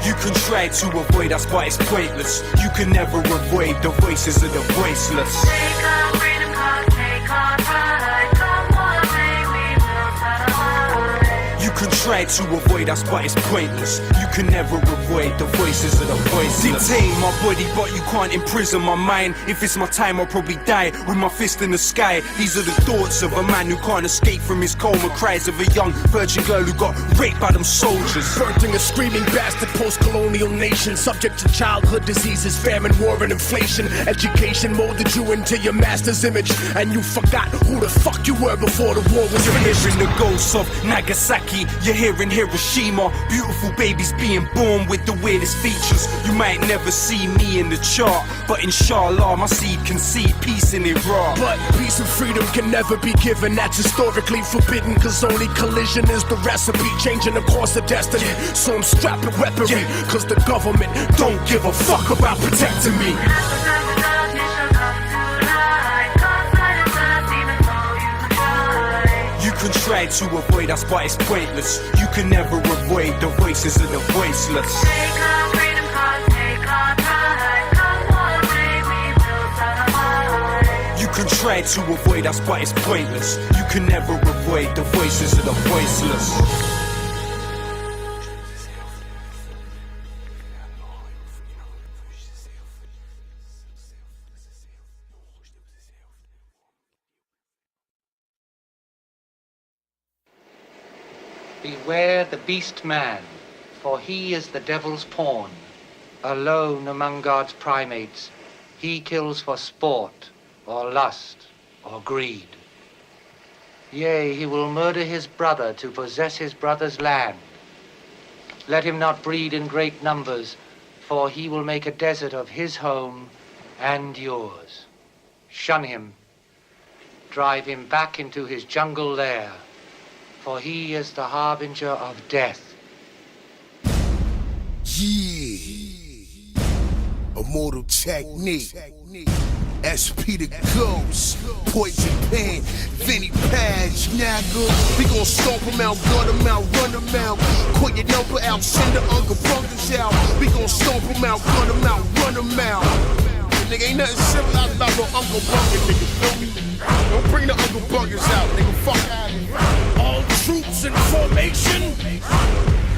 [SPEAKER 17] You can try to avoid us, but it's pointless. You can never avoid the voices of the voiceless.
[SPEAKER 1] Take our freedom card, take our pride. Come on, babe, we will fight.
[SPEAKER 17] You can try to avoid us, but it's pointless. You can never avoid the voices of the voiceless. Detain my body, but you can't imprison my mind. If it's my time, I'll probably die with my fist in the sky. These are the thoughts of a man who can't escape from his coma. Cries of a young virgin girl who got raped by them soldiers.
[SPEAKER 2] Birthing a screaming bastard post-colonial nation, subject to childhood diseases, famine, war, and inflation. Education molded you into your master's image, and you forgot who the fuck you were before the war was
[SPEAKER 17] You're
[SPEAKER 2] finished.
[SPEAKER 17] hearing the ghosts of Nagasaki, you're hearing Hiroshima. Beautiful babies being born with the weirdest features. You might never see me in the chart, but inshallah my seed can see peace in Iraq.
[SPEAKER 2] But peace and freedom can never be given. That's historically forbidden, cause only collision is the recipe, changing the course of destiny. So I'm strapping weaponry, cause the government don't give a fuck about protecting me.
[SPEAKER 3] can try to avoid us, but it's pointless. You can never avoid the voices of the voiceless.
[SPEAKER 1] Take our freedom, cause take our time. Come on, baby, we'll survive.
[SPEAKER 3] You can try to avoid us, but it's pointless. You can never avoid the voices of the voiceless.
[SPEAKER 22] Beware the beast man, for he is the devil's pawn. Alone among God's primates, he kills for sport, or lust, or greed. Yea, he will murder his brother to possess his brother's land. Let him not breed in great numbers, for he will make a desert of his home and yours. Shun him. Drive him back into his jungle lair, for he is the harbinger of death.
[SPEAKER 17] Yeah. Immortal technique. SP the Ghost. Poison Pen. Vinny Page. Nagger. We gon' stomp him out, gut him out, run him out. Call your number out, send the Uncle Bunkers out. We gon' stomp him out, gut him out, run him out. Nigga, ain't nothing civilized about no Uncle Bunker, nigga, feel me? Don't bring the Uncle Bunkers out, nigga, fuck out of here.
[SPEAKER 21] All troops in formation.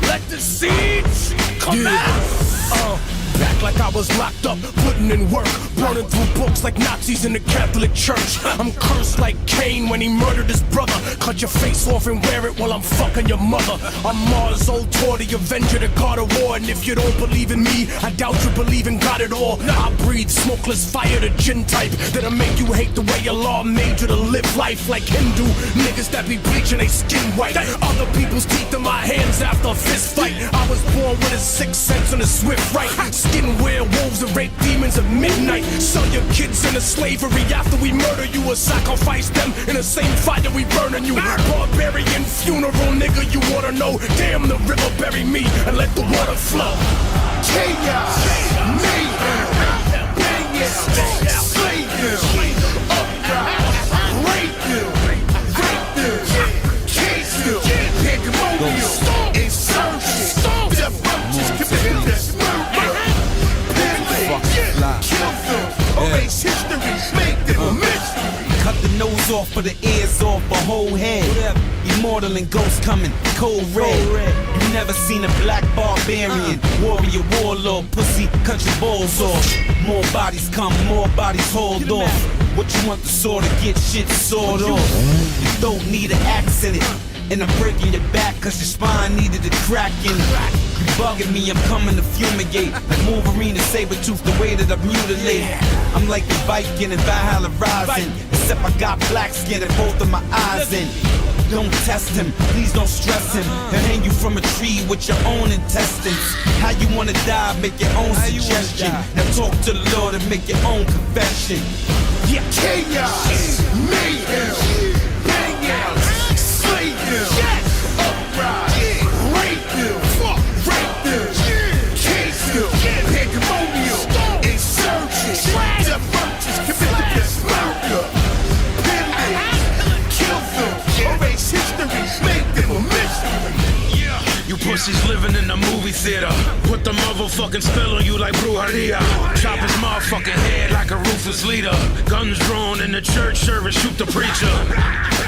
[SPEAKER 21] Let the siege commence.
[SPEAKER 17] Back like I was locked up, putting in work, burning through books like Nazis in the Catholic Church. I'm cursed like Cain when he murdered his brother. Cut your face off and wear it while I'm fucking your mother. I'm Mars, old Tor, the Avenger, the God of War. And if you don't believe in me, I doubt you believe in God at all. I breathe smokeless fire, the gin type that'll make you hate the way Allah made you to live life like Hindu niggas that be bleaching they skin white. Other people's teeth in my hands after a fist fight. I was born with a sixth sense and a swift right. Skin werewolves and rape demons at midnight. Sell your kids into slavery after we murder you, or sacrifice them in the same fire that we burning you. Barbarian funeral, nigga, you wanna know? Damn, the river bury me and let the water flow. Chaos, mayhem, bang it, slay them, upright, rape them, case them, pandemonium, insurgent, death roaches, committed death murder. Kill them, erase history, make them a mystery.
[SPEAKER 3] Cut the nose off for the ears off a whole head. Immortal and ghost coming, cold red. You never seen a black barbarian, warrior, warlord, pussy, country balls off. More bodies come, more bodies hauled off. What you want the sword to get shit sawed off? You don't need an axe in it. And I'm breaking your back cause your spine needed a crack in it. You bugging me, I'm coming to fumigate. Like Wolverine and Sabretooth, the way that I mutilate. I'm like the Viking and Valhalla rising. Except I got black skin and both of my eyes in. Don't test him, please don't stress him. He'll hang you from a tree with your own intestines. How you wanna die, make your own suggestion. Now talk to the Lord and make your own confession.
[SPEAKER 17] Yeah, chaos, mayhem, bang out, slay them, upright, rape them, rape them, case them, pandemonium, insurgent, death roaches, committed death murder, pillage, kill them, erase history, make them a mystery.
[SPEAKER 21] You pussies living in the movie theater. Put the motherfucking spell on you like brujeria. Chop his motherfucking head like a ruthless leader. Guns drawn in the church service, shoot the preacher.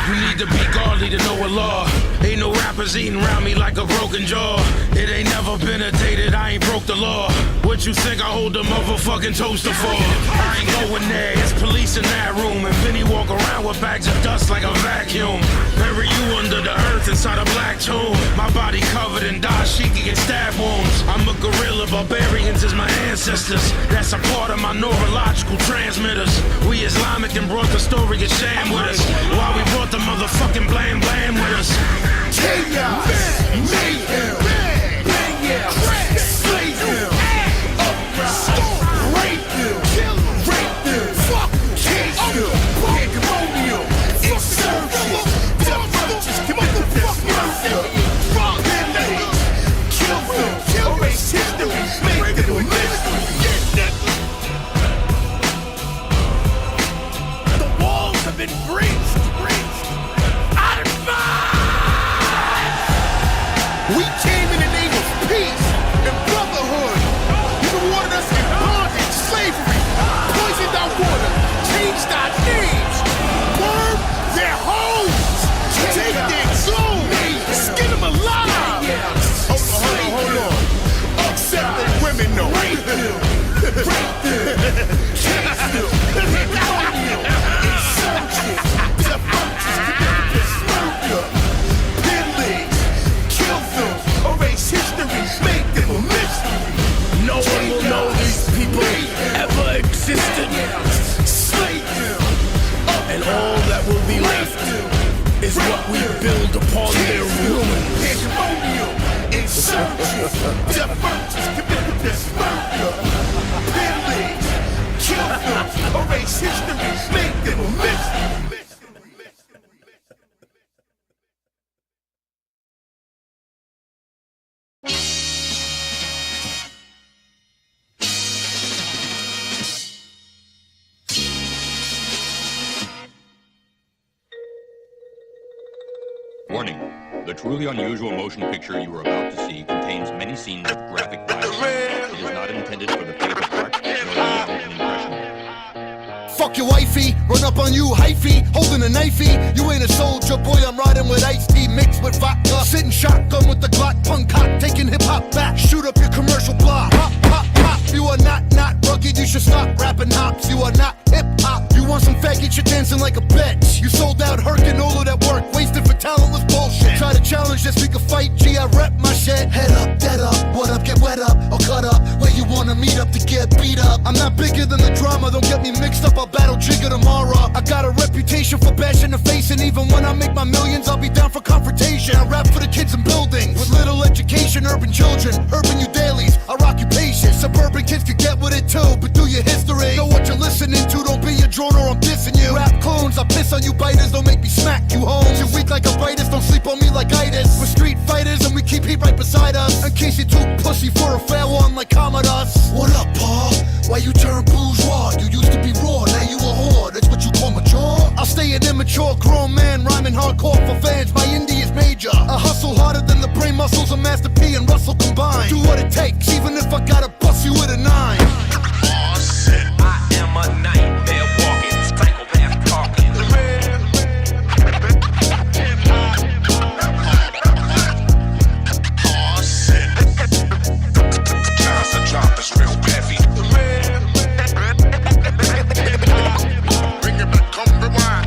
[SPEAKER 21] You need to be godly to know a law. Ain't no rappers eating around me like a broken jaw. It ain't never been a day that I ain't broke the law. What you think I hold the motherfucking toaster for? I ain't going there, it's police in that room. And Vinny walk around with bags of dust like a vacuum. Bury you under the earth inside a black tomb. My body covered in dashiki and stab wounds. I'm a gorilla, barbarians is my ancestors. That's a part of my neurological transmitters. We Islamic and brought the story of sham with us. While we brought the motherfucking blam blam with us.
[SPEAKER 17] Chaos, mayhem, bang out, slay them, upright, rape them, rape them, case them, pandemonium, insurgent, death roaches, committed death murder, pillage, kill them, erase history, make them a mystery.
[SPEAKER 21] The walls have been breached.
[SPEAKER 17] We build upon their ruin.
[SPEAKER 16] Hegemonial, insurgents, divergents, commit this murder. Pillage, kill them, erase history, make them a mystery.
[SPEAKER 6] Warning. The truly unusual motion picture you are about to see contains many scenes of graphic violence. It is not intended for the faint of heart, nor the young and impressionable.
[SPEAKER 16] Fuck your wifey, run up on you, hyphy, holding a knifey. You ain't a soldier, boy, I'm riding with iced tea mixed with vodka. Sitting shotgun with the Glock, punk cock, taking hip-hop back. Shoot up your commercial block, pop, pop, pop. You are not rugged, you should stop rapping hops. You are not hip-hop, you want some faggot, you're dancing like a bitch. You sold out Herkin, all of that work, wasted for talentless bullshit. Try to challenge this, we can fight, G, I rep my shit. Head up, dead up, what up, get wet up, or cut up. Where you wanna meet up to get beat up. I'm not bigger than the drama, don't get me mixed up, I'll battle Jigga tomorrow. I got a reputation for bashing the face, and even when I make my millions, I'll be down for confrontation. I rap for the kids in buildings, with little education, urban children, urban youth dailies, our occupation. Suburban kids could get with it too, but do your history. Know what you're listening to, don't be a drone or I'm dissing you. Rap clones, I piss on you biters, don't make me smack you home. You're weak like a virus, don't sleep on me like itis. We're street fighters and we keep heat right beside us, in case you're too pussy for a fair one like Commodus. What up, Paul? Why you turn bourgeois? You used to be raw, now you a whore, that's what you call mature? I'll stay an immature grown man, rhyming hardcore for fans, my indie is major. I hustle harder than the brain muscles of Master P and Russell combined. Do what it takes, even if I gotta bust you with a 9.
[SPEAKER 7] Aw shit, I am a nightmare walking, psychopath talking. Aw shit, the drop is real heavy. Bring it back, come rewind.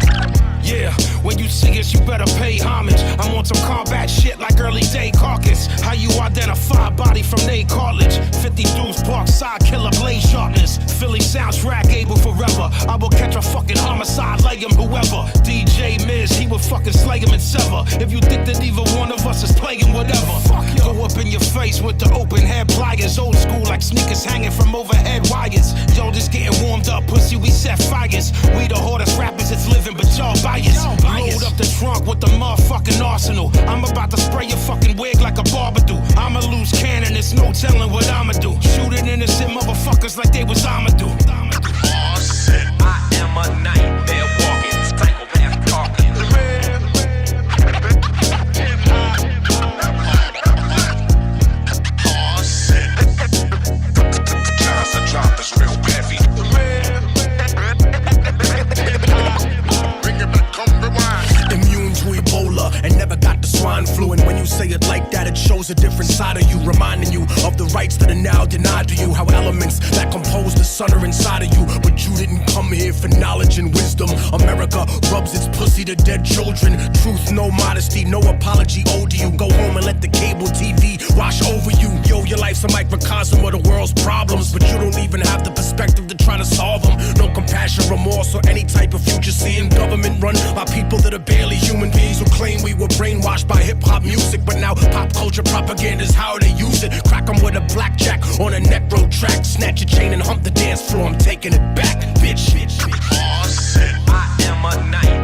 [SPEAKER 21] Yeah, when you see us, you better pay homage. I'm on some combat shit like early day caucus. How you identify a body from Nate Cartilage? 50 dudes, park side, killer, blade sharpness. Philly soundtrack, able forever. I will catch a fucking homicide, lay him whoever. DJ Miz, he will fucking slay him and sever. If you think that either one of us is playing whatever, go up in your face with the open head pliers. Old school like sneakers hanging from overhead wires. Yo, just getting warmed up, pussy, we set fires. We the hardest rappers, it's living, but y'all biased. Load up the trunk with the motherfucking arsenal. I'm about to spray your fucking wig like a barber do. I'm a loose cannon, it's no telling what I'ma do. Shooting innocent motherfuckers like they was Amadou.
[SPEAKER 7] Aw shit, I am a nightmare walking, psychopath talking. Aw shit, the drop is real heavy. Bring it back, come rewind.
[SPEAKER 17] Immune to Ebola and never got the swine flu. And when you say it like that, it shows a different side of you, reminding you of the rights that are now denied to you. How elements that compose the sun are inside of you, but you didn't come here for knowledge and wisdom. America rubs its pussy to dead children. Truth, no modesty, no apology owed to you. Go home and let the cable TV wash over you. Yo, your life's a microcosm of the world's problems, but you don't even have the perspective to try to solve them. No compassion, remorse, or any type of future seeing. Government run by people that are barely human beings who claim we were brainwashed by hip-hop music, but now pop culture propaganda is how they use it. Crack them with a blackjack on a neck road track. Snatch a chain and hump the dance floor, I'm taking it back, bitch.
[SPEAKER 7] Aw shit, I am a nightmare